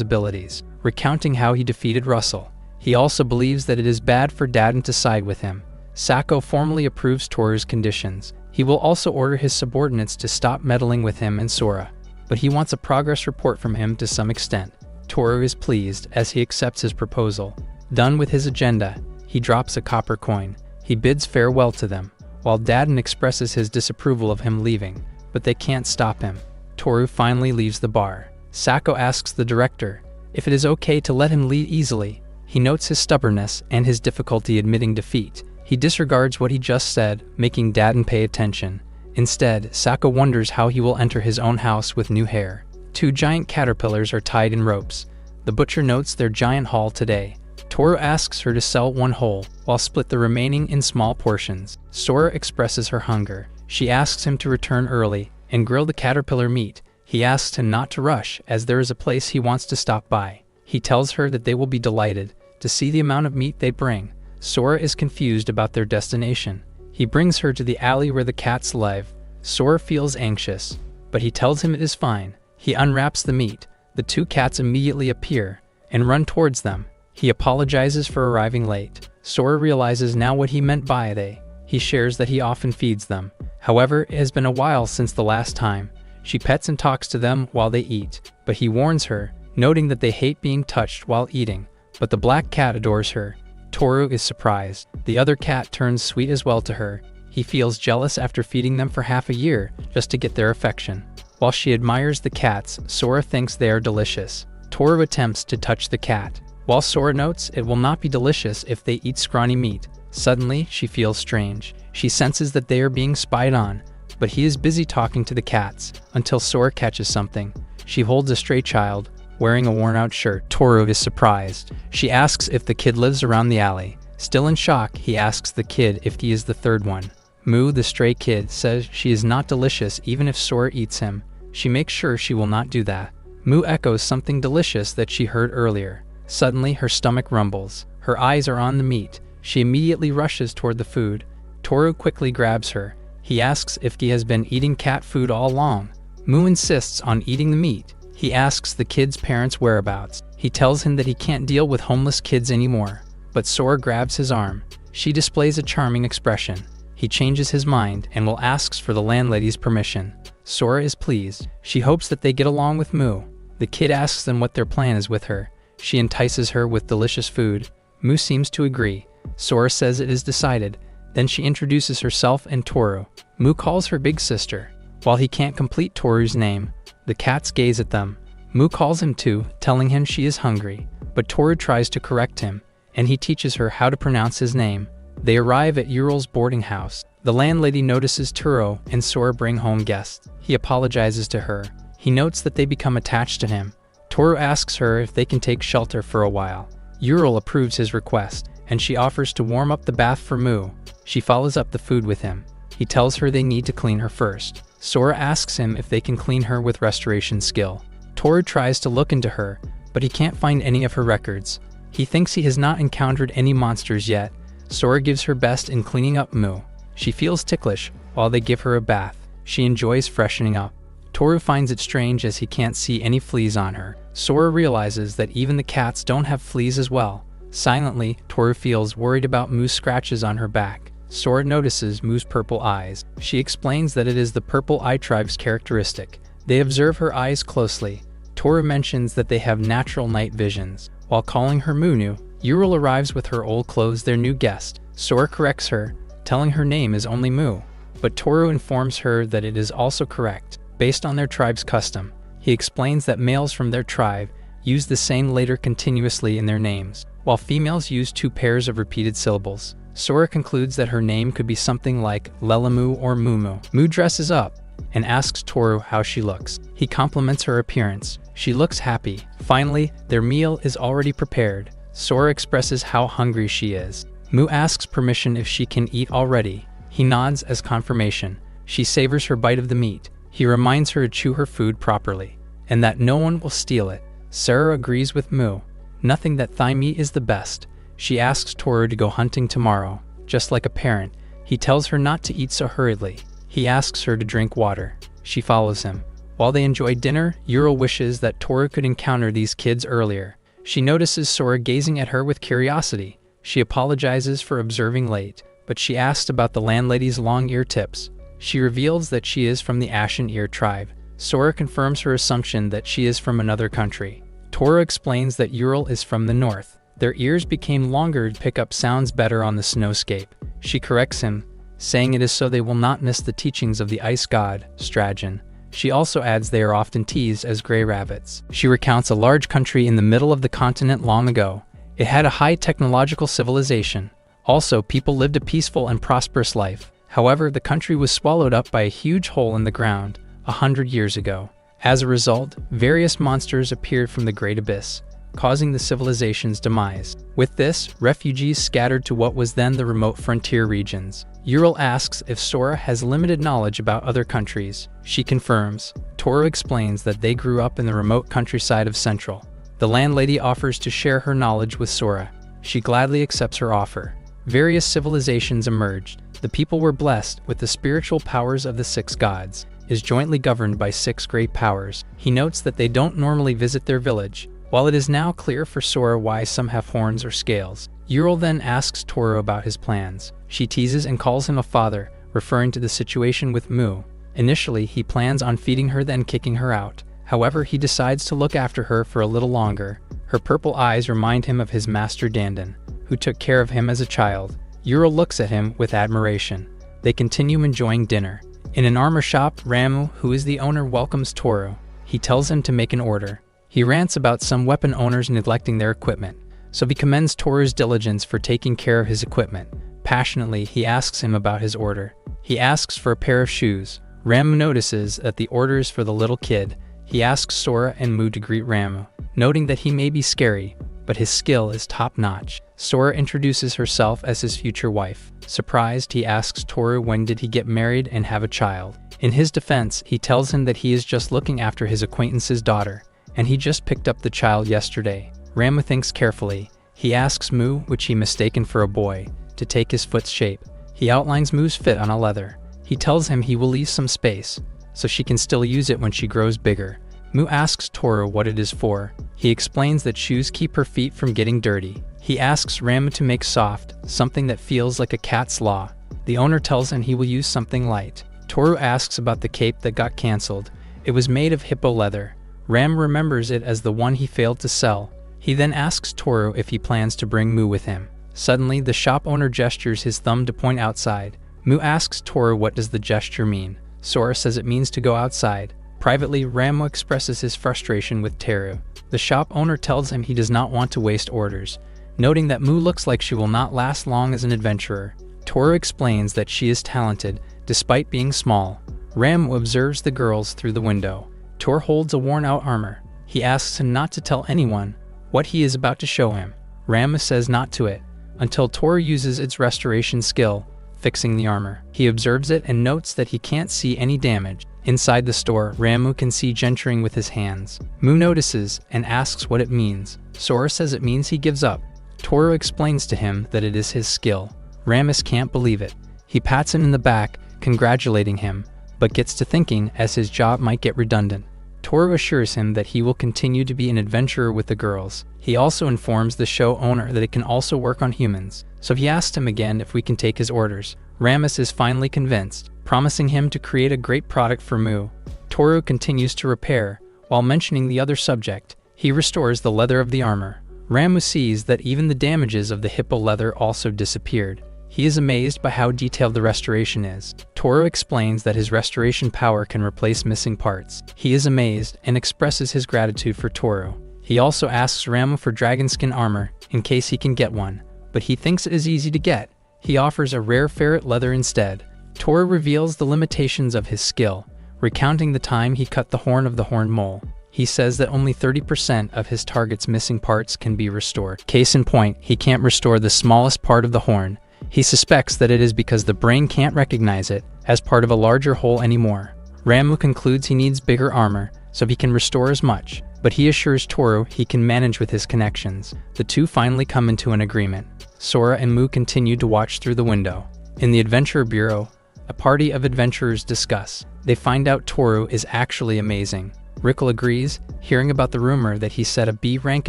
abilities, recounting how he defeated Russell. He also believes that it is bad for Dadan to side with him. Sako formally approves Toru's conditions. He will also order his subordinates to stop meddling with him and Sora, but he wants a progress report from him to some extent. Toru is pleased as he accepts his proposal. Done with his agenda, he drops a copper coin. He bids farewell to them, while Dadan expresses his disapproval of him leaving, but they can't stop him. Toru finally leaves the bar. Sako asks the director if it is okay to let him leave easily. He notes his stubbornness and his difficulty admitting defeat. He disregards what he just said, making Dadan pay attention. Instead, Sako wonders how he will enter his own house with new hair. Two giant caterpillars are tied in ropes. The butcher notes their giant haul today. Toru asks her to sell one whole, while split the remaining in small portions. Sora expresses her hunger. She asks him to return early and grill the caterpillar meat. He asks him not to rush, as there is a place he wants to stop by. He tells her that they will be delighted to see the amount of meat they bring. Sora is confused about their destination. He brings her to the alley where the cats live. Sora feels anxious, but he tells him it is fine. He unwraps the meat. The two cats immediately appear and run towards them. He apologizes for arriving late. Sora realizes now what he meant by they. He shares that he often feeds them. However, it has been a while since the last time. She pets and talks to them while they eat, but he warns her, noting that they hate being touched while eating. But the black cat adores her. Toru is surprised. The other cat turns sweet as well to her. He feels jealous after feeding them for half a year just to get their affection. While she admires the cats, Sora thinks they are delicious. Toru attempts to touch the cat, while Sora notes it will not be delicious if they eat scrawny meat. Suddenly, she feels strange. She senses that they are being spied on, but he is busy talking to the cats until Sora catches something. She holds a stray child, wearing a worn-out shirt. Toru is surprised. She asks if the kid lives around the alley. Still in shock, he asks the kid if he is the third one. Mu, the stray kid, says she is not delicious even if Sora eats him. She makes sure she will not do that. Mu echoes something delicious that she heard earlier. Suddenly, her stomach rumbles. Her eyes are on the meat. She immediately rushes toward the food. Toru quickly grabs her. He asks if he has been eating cat food all along. Mu insists on eating the meat. He asks the kid's parents' whereabouts. He tells him that he can't deal with homeless kids anymore. But Sora grabs his arm. She displays a charming expression. He changes his mind and will ask for the landlady's permission. Sora is pleased. She hopes that they get along with Mu. The kid asks them what their plan is with her. She entices her with delicious food. Mu seems to agree. Sora says it is decided. Then she introduces herself and Toru. Mu calls her big sister. While he can't complete Toru's name, the cats gaze at them. Mu calls him too, telling him she is hungry. But Toru tries to correct him, and he teaches her how to pronounce his name. They arrive at Ural's boarding house. The landlady notices Toru and Sora bring home guests. He apologizes to her. He notes that they become attached to him. Toru asks her if they can take shelter for a while. Ural approves his request, and she offers to warm up the bath for Mu. She follows up the food with him. He tells her they need to clean her first. Sora asks him if they can clean her with restoration skill. Toru tries to look into her, but he can't find any of her records. He thinks he has not encountered any monsters yet. Sora gives her best in cleaning up Mu. She feels ticklish while they give her a bath. She enjoys freshening up. Toru finds it strange as he can't see any fleas on her. Sora realizes that even the cats don't have fleas as well. Silently, Toru feels worried about Mu's scratches on her back. Sora notices Mu's purple eyes. She explains that it is the purple eye tribe's characteristic. They observe her eyes closely. Toru mentions that they have natural night visions. While calling her Munu, Ural arrives with her old clothes, their new guest. Sora corrects her, telling her name is only Mu. But Toru informs her that it is also correct, based on their tribe's custom. He explains that males from their tribe use the same letter continuously in their names, while females use 2 pairs of repeated syllables. Sora concludes that her name could be something like Lelamu or Mumu. Mu dresses up and asks Toru how she looks. He compliments her appearance. She looks happy. Finally, their meal is already prepared. Sora expresses how hungry she is. Mu asks permission if she can eat already. He nods as confirmation. She savors her bite of the meat. He reminds her to chew her food properly, and that no one will steal it. Sarah agrees with Mu. Nothing that thigh meat is the best. She asks Toru to go hunting tomorrow. Just like a parent, he tells her not to eat so hurriedly. He asks her to drink water. She follows him. While they enjoy dinner, Yuro wishes that Toru could encounter these kids earlier. She notices Sora gazing at her with curiosity. She apologizes for observing late, but she asks about the landlady's long ear tips. She reveals that she is from the Ashen Ear tribe. Sora confirms her assumption that she is from another country. Toru explains that Ural is from the north. Their ears became longer to pick up sounds better on the snowscape. She corrects him, saying it is so they will not miss the teachings of the ice god, Strajan. She also adds they are often teased as gray rabbits. She recounts a large country in the middle of the continent long ago. It had a high technological civilization. Also, people lived a peaceful and prosperous life. However, the country was swallowed up by a huge hole in the ground 100 years ago. As a result, various monsters appeared from the Great Abyss, causing the civilization's demise. With this, refugees scattered to what was then the remote frontier regions. Ural asks if Sora has limited knowledge about other countries. She confirms. Toru explains that they grew up in the remote countryside of Central. The landlady offers to share her knowledge with Sora. She gladly accepts her offer. Various civilizations emerged. The people were blessed with the spiritual powers of the six gods. Is jointly governed by six great powers. He notes that they don't normally visit their village. While it is now clear for Sora why some have horns or scales, Ural then asks Toru about his plans. She teases and calls him a father, referring to the situation with Mu. Initially, he plans on feeding her then kicking her out. However, he decides to look after her for a little longer. Her purple eyes remind him of his master Dandan, who took care of him as a child. Ural looks at him with admiration. They continue enjoying dinner. In an armor shop, Ramu, who is the owner, welcomes Toru. He tells him to make an order. He rants about some weapon owners neglecting their equipment, so he commends Toru's diligence for taking care of his equipment. Passionately, he asks him about his order. He asks for a pair of shoes. Ramu notices that the order is for the little kid. He asks Sora and Mu to greet Ramu, noting that he may be scary, but his skill is top-notch. Sora introduces herself as his future wife. Surprised, he asks Toru when did he get married and have a child. In his defense, he tells him that he is just looking after his acquaintance's daughter, and he just picked up the child yesterday. Ramu thinks carefully. He asks Mu, which he mistaken for a boy, to take his foot's shape. He outlines Mu's fit on a leather. He tells him he will leave some space, so she can still use it when she grows bigger. Mu asks Toru what it is for. He explains that shoes keep her feet from getting dirty. He asks Ramu to make soft, something that feels like a cat's law. The owner tells him he will use something light. Toru asks about the cape that got cancelled. It was made of hippo leather. Ram remembers it as the one he failed to sell. He then asks Toru if he plans to bring Mu with him. Suddenly, the shop owner gestures his thumb to point outside. Mu asks Toru what does the gesture mean. Sora says it means to go outside. Privately, Ramu expresses his frustration with Teru. The shop owner tells him he does not want to waste orders, noting that Mu looks like she will not last long as an adventurer. Toru explains that she is talented, despite being small. Ramu observes the girls through the window. Toru holds a worn-out armor. He asks him not to tell anyone what he is about to show him. Ramu says not to it, until Toru uses its restoration skill, fixing the armor. He observes it and notes that he can't see any damage. Inside the store, Ramu can see gesturing with his hands. Mu notices and asks what it means. Sora says it means he gives up. Toru explains to him that it is his skill. Ramus can't believe it. He pats him in the back, congratulating him, but gets to thinking as his job might get redundant. Toru assures him that he will continue to be an adventurer with the girls. He also informs the show owner that it can also work on humans, so he asks him again if we can take his orders. Ramus is finally convinced, promising him to create a great product for Mu. Toru continues to repair. While mentioning the other subject, he restores the leather of the armor. Ramu sees that even the damages of the hippo leather also disappeared. He is amazed by how detailed the restoration is. Toru explains that his restoration power can replace missing parts. He is amazed and expresses his gratitude for Toru. He also asks Ramu for dragon skin armor in case he can get one, but he thinks it is easy to get. He offers a rare ferret leather instead. Toru reveals the limitations of his skill, recounting the time he cut the horn of the horned mole. He says that only 30% of his target's missing parts can be restored. Case in point, he can't restore the smallest part of the horn. He suspects that it is because the brain can't recognize it as part of a larger whole anymore. Ramu concludes he needs bigger armor, so he can restore as much. but he assures Toru he can manage with his connections. The two finally come into an agreement. Sora and Mu continue to watch through the window. In the Adventure Bureau, a party of adventurers discuss. They find out Toru is actually amazing. Rickle agrees, hearing about the rumor that he set a B-rank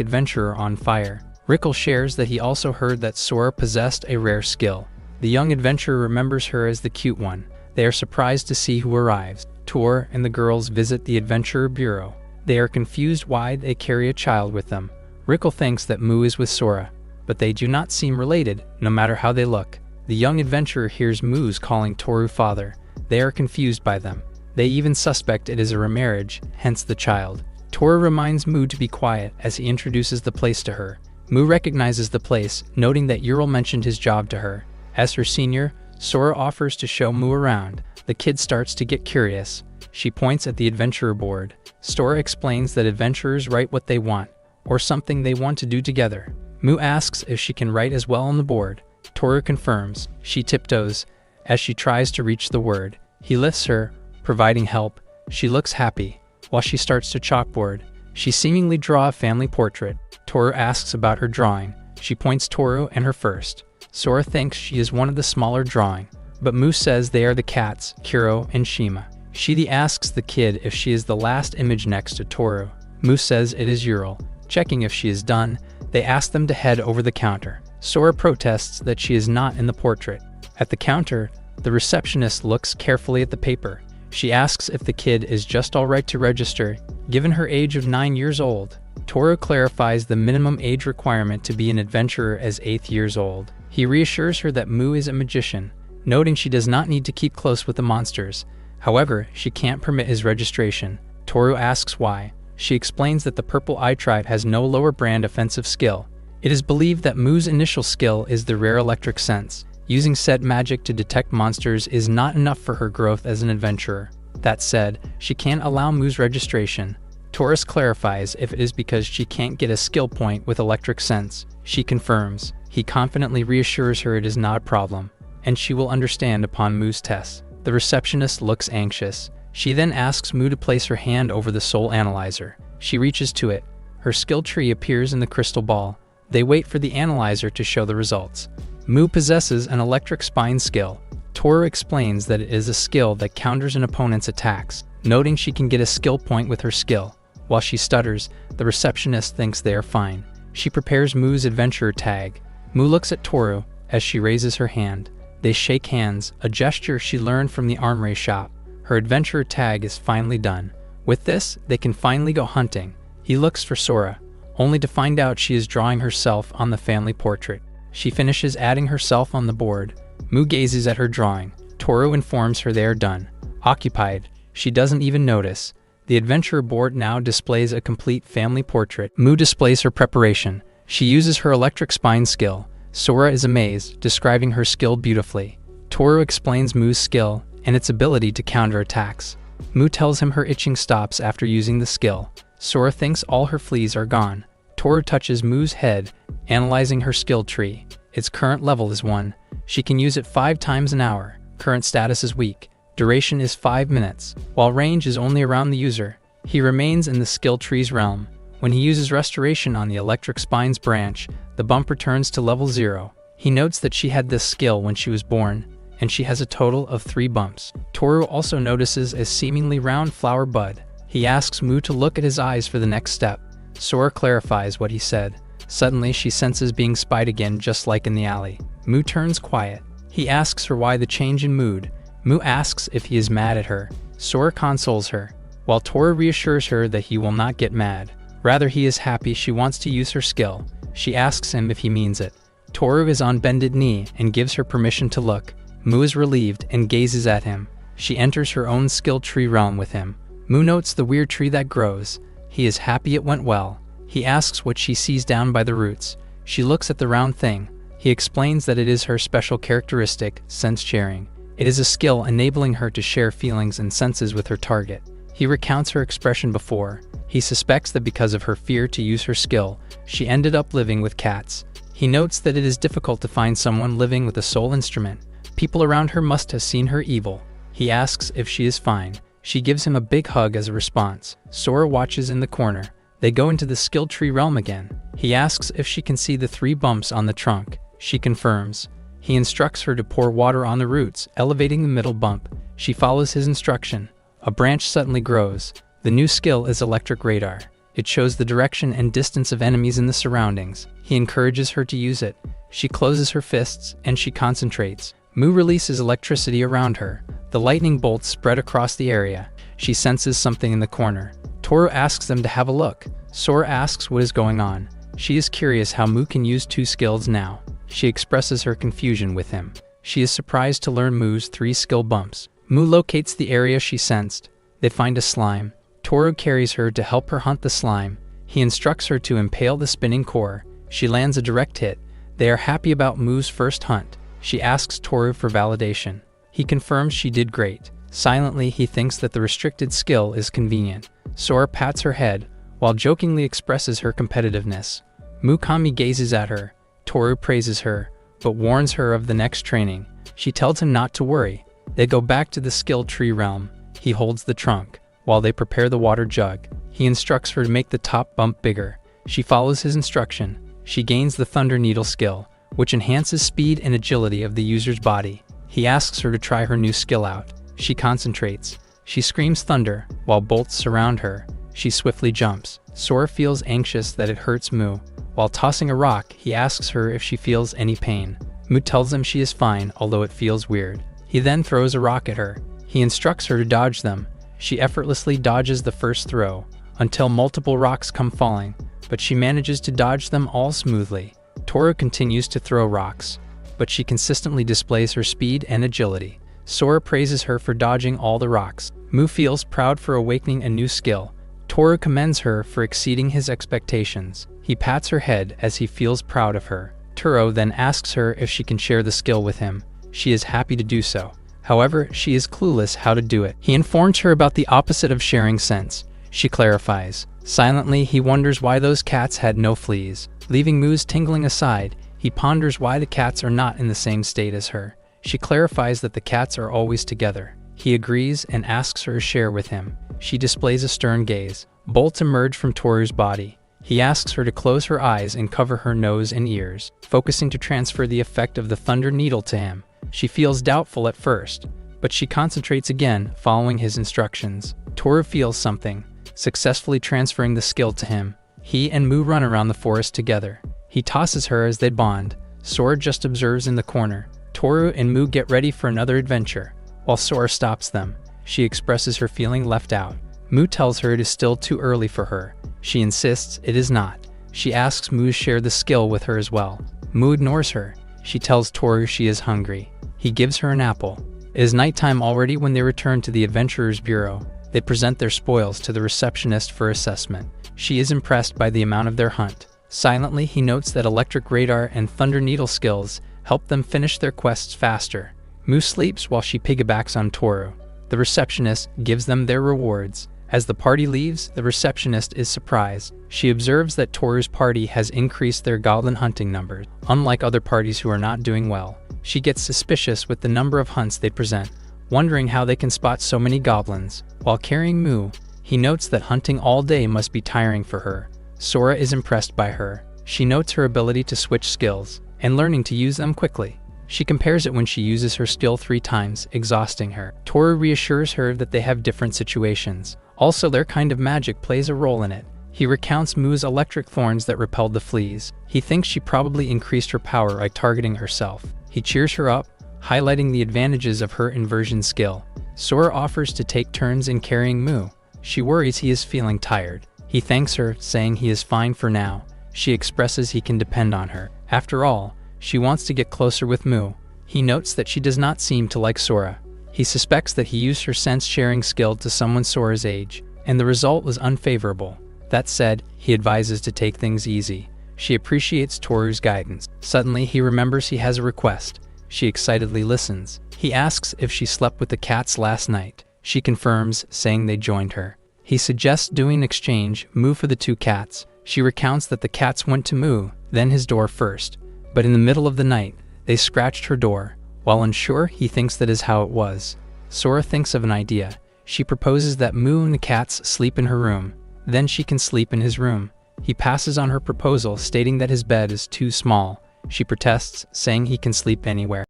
adventurer on fire. Rickle shares that he also heard that Sora possessed a rare skill. The young adventurer remembers her as the cute one. They are surprised to see who arrives. Toru and the girls visit the Adventure Bureau. They are confused why they carry a child with them. Rickle thinks that Mu is with Sora, but they do not seem related, no matter how they look. The young adventurer hears Mu's calling Toru father. They are confused by them. They even suspect it is a remarriage, hence the child. Toru reminds Mu to be quiet as he introduces the place to her. Mu recognizes the place, noting that Ural mentioned his job to her. As her senior, Sora offers to show Mu around. The kid starts to get curious. She points at the adventurer board. Sora explains that adventurers write what they want, or something they want to do together. Mu asks if she can write as well on the board. Toru confirms. She tiptoes as she tries to reach the word. He lifts her, providing help. She looks happy. While she starts to chalkboard, she seemingly draw a family portrait. Toru asks about her drawing. She points Toru and her first. Sora thinks she is one of the smaller drawing, but Mu says they are the cats, Kuro and Shima. Shidi asks the kid if she is the last image next to Toru. Mu says it is Ural. Checking if she is done, they ask them to head over the counter. Sora protests that she is not in the portrait. At the counter, the receptionist looks carefully at the paper. She asks if the kid is just alright to register, given her age of 9 years old. Toru clarifies the minimum age requirement to be an adventurer as 8 years old. He reassures her that Mu is a magician, noting she does not need to keep close with the monsters. However, she can't permit his registration. Toru asks why. She explains that the Purple Eye Tribe has no lower brand offensive skill. It is believed that Mu's initial skill is the rare electric sense. Using said magic to detect monsters is not enough for her growth as an adventurer. That said, she can't allow Mu's registration. Taurus clarifies if it is because she can't get a skill point with electric sense. She confirms. He confidently reassures her it is not a problem, and she will understand upon Mu's test. The receptionist looks anxious. She then asks Mu to place her hand over the soul analyzer. She reaches to it. Her skill tree appears in the crystal ball. They wait for the analyzer to show the results. Mu possesses an electric spine skill. Toru explains that it is a skill that counters an opponent's attacks, noting she can get a skill point with her skill. While she stutters, the receptionist thinks they are fine. She prepares Mu's adventurer tag. Mu looks at Toru as she raises her hand. They shake hands, a gesture she learned from the armory shop. Her adventurer tag is finally done. With this, they can finally go hunting. He looks for Sora, only to find out she is drawing herself on the family portrait. She finishes adding herself on the board. Mu gazes at her drawing. Toru informs her they are done. Occupied, she doesn't even notice. The adventurer board now displays a complete family portrait. Mu displays her preparation. She uses her electric spine skill. Sora is amazed, describing her skill beautifully. Toru explains Mu's skill and its ability to counter attacks. Mu tells him her itching stops after using the skill. Sora thinks all her fleas are gone. Toru touches Mu's head, analyzing her skill tree. Its current level is 1. She can use it 5 times an hour. Current status is weak. Duration is 5 minutes, while range is only around the user. He remains in the skill tree's realm. When he uses restoration on the electric spine's branch, the bump returns to level 0. He notes that she had this skill when she was born, and she has a total of 3 bumps. Toru also notices a seemingly round flower bud. He asks Mu to look at his eyes for the next step. Sora clarifies what he said. Suddenly, she senses being spied again, just like in the alley. Mu turns quiet. He asks her why the change in mood. Mu asks if he is mad at her. Sora consoles her, while Toru reassures her that he will not get mad. Rather, he is happy she wants to use her skill. She asks him if he means it. Toru is on bended knee and gives her permission to look. Mu is relieved and gazes at him. She enters her own skill tree realm with him. Mu notes the weird tree that grows. He is happy it went well. He asks what she sees down by the roots. She looks at the round thing. He explains that it is her special characteristic, sense sharing. It is a skill enabling her to share feelings and senses with her target. He recounts her expression before. He suspects that because of her fear to use her skill, she ended up living with cats. He notes that it is difficult to find someone living with a soul instrument. People around her must have seen her evil. He asks if she is fine. She gives him a big hug as a response. Sora watches in the corner. They go into the skill tree realm again. He asks if she can see the 3 bumps on the trunk. She confirms. He instructs her to pour water on the roots, elevating the middle bump. She follows his instruction. A branch suddenly grows. The new skill is electric radar. It shows the direction and distance of enemies in the surroundings. He encourages her to use it. She closes her fists, and she concentrates. Mu releases electricity around her. The lightning bolts spread across the area. She senses something in the corner. Toru asks them to have a look. Sora asks what is going on. She is curious how Mu can use 2 skills now. She expresses her confusion with him. She is surprised to learn Mu's 3 skill bumps. Mu locates the area she sensed. They find a slime. Toru carries her to help her hunt the slime. He instructs her to impale the spinning core. She lands a direct hit. They are happy about Mu's first hunt. She asks Toru for validation. He confirms she did great. Silently, he thinks that the restricted skill is convenient. Sora pats her head, while jokingly expresses her competitiveness. Mukami gazes at her. Toru praises her, but warns her of the next training. She tells him not to worry. They go back to the skill tree realm. He holds the trunk, while they prepare the water jug. He instructs her to make the top bump bigger. She follows his instruction. She gains the Thunder Needle skill, which enhances speed and agility of the user's body. He asks her to try her new skill out. She concentrates. She screams thunder, while bolts surround her. She swiftly jumps. Sora feels anxious that it hurts Mu. While tossing a rock, he asks her if she feels any pain. Mu tells him she is fine, although it feels weird. He then throws a rock at her. He instructs her to dodge them. She effortlessly dodges the first throw, until multiple rocks come falling, but she manages to dodge them all smoothly. Toru continues to throw rocks, but she consistently displays her speed and agility. Sora praises her for dodging all the rocks. Mu feels proud for awakening a new skill. Toru commends her for exceeding his expectations. He pats her head as he feels proud of her. Toru then asks her if she can share the skill with him. She is happy to do so. However, she is clueless how to do it. He informs her about the opposite of sharing sense. She clarifies. Silently, he wonders why those cats had no fleas. Leaving Mu's tingling aside, he ponders why the cats are not in the same state as her. She clarifies that the cats are always together. He agrees and asks her to share with him. She displays a stern gaze. Bolts emerge from Toru's body. He asks her to close her eyes and cover her nose and ears, focusing to transfer the effect of the Thunder Needle to him. She feels doubtful at first, but she concentrates again, following his instructions. Toru feels something, successfully transferring the skill to him. He and Mu run around the forest together. He tosses her as they bond. Sora just observes in the corner. Toru and Mu get ready for another adventure, while Sora stops them. She expresses her feeling left out. Mu tells her it is still too early for her. She insists it is not. She asks Mu to share the skill with her as well. Mu ignores her. She tells Toru she is hungry. He gives her an apple. It is nighttime already when they return to the Adventurer's Bureau. They present their spoils to the receptionist for assessment. She is impressed by the amount of their hunt. Silently, he notes that electric radar and Thunder Needle skills help them finish their quests faster. Mu sleeps while she piggybacks on Toru. The receptionist gives them their rewards. As the party leaves, the receptionist is surprised. She observes that Toru's party has increased their goblin hunting numbers. Unlike other parties who are not doing well, she gets suspicious with the number of hunts they present, wondering how they can spot so many goblins. While carrying Mu, he notes that hunting all day must be tiring for her. Sora is impressed by her. She notes her ability to switch skills, and learning to use them quickly. She compares it when she uses her skill 3 times, exhausting her. Toru reassures her that they have different situations. Also, their kind of magic plays a role in it. He recounts Mu's electric thorns that repelled the fleas. He thinks she probably increased her power by targeting herself. He cheers her up, highlighting the advantages of her inversion skill. Sora offers to take turns in carrying Mu. She worries he is feeling tired. He thanks her, saying he is fine for now. She expresses he can depend on her. After all, she wants to get closer with Mu. He notes that she does not seem to like Sora. He suspects that he used her sense-sharing skill to someone Sora's age, and the result was unfavorable. That said, he advises to take things easy. She appreciates Toru's guidance. Suddenly, he remembers he has a request. She excitedly listens. He asks if she slept with the cats last night. She confirms, saying they joined her. He suggests doing an exchange, Mu for the 2 cats. She recounts that the cats went to Mu, then his door first. But in the middle of the night, they scratched her door. While unsure, he thinks that is how it was. Sora thinks of an idea. She proposes that Mu and the cats sleep in her room. Then she can sleep in his room. He passes on her proposal, stating that his bed is too small. She protests, saying he can sleep anywhere.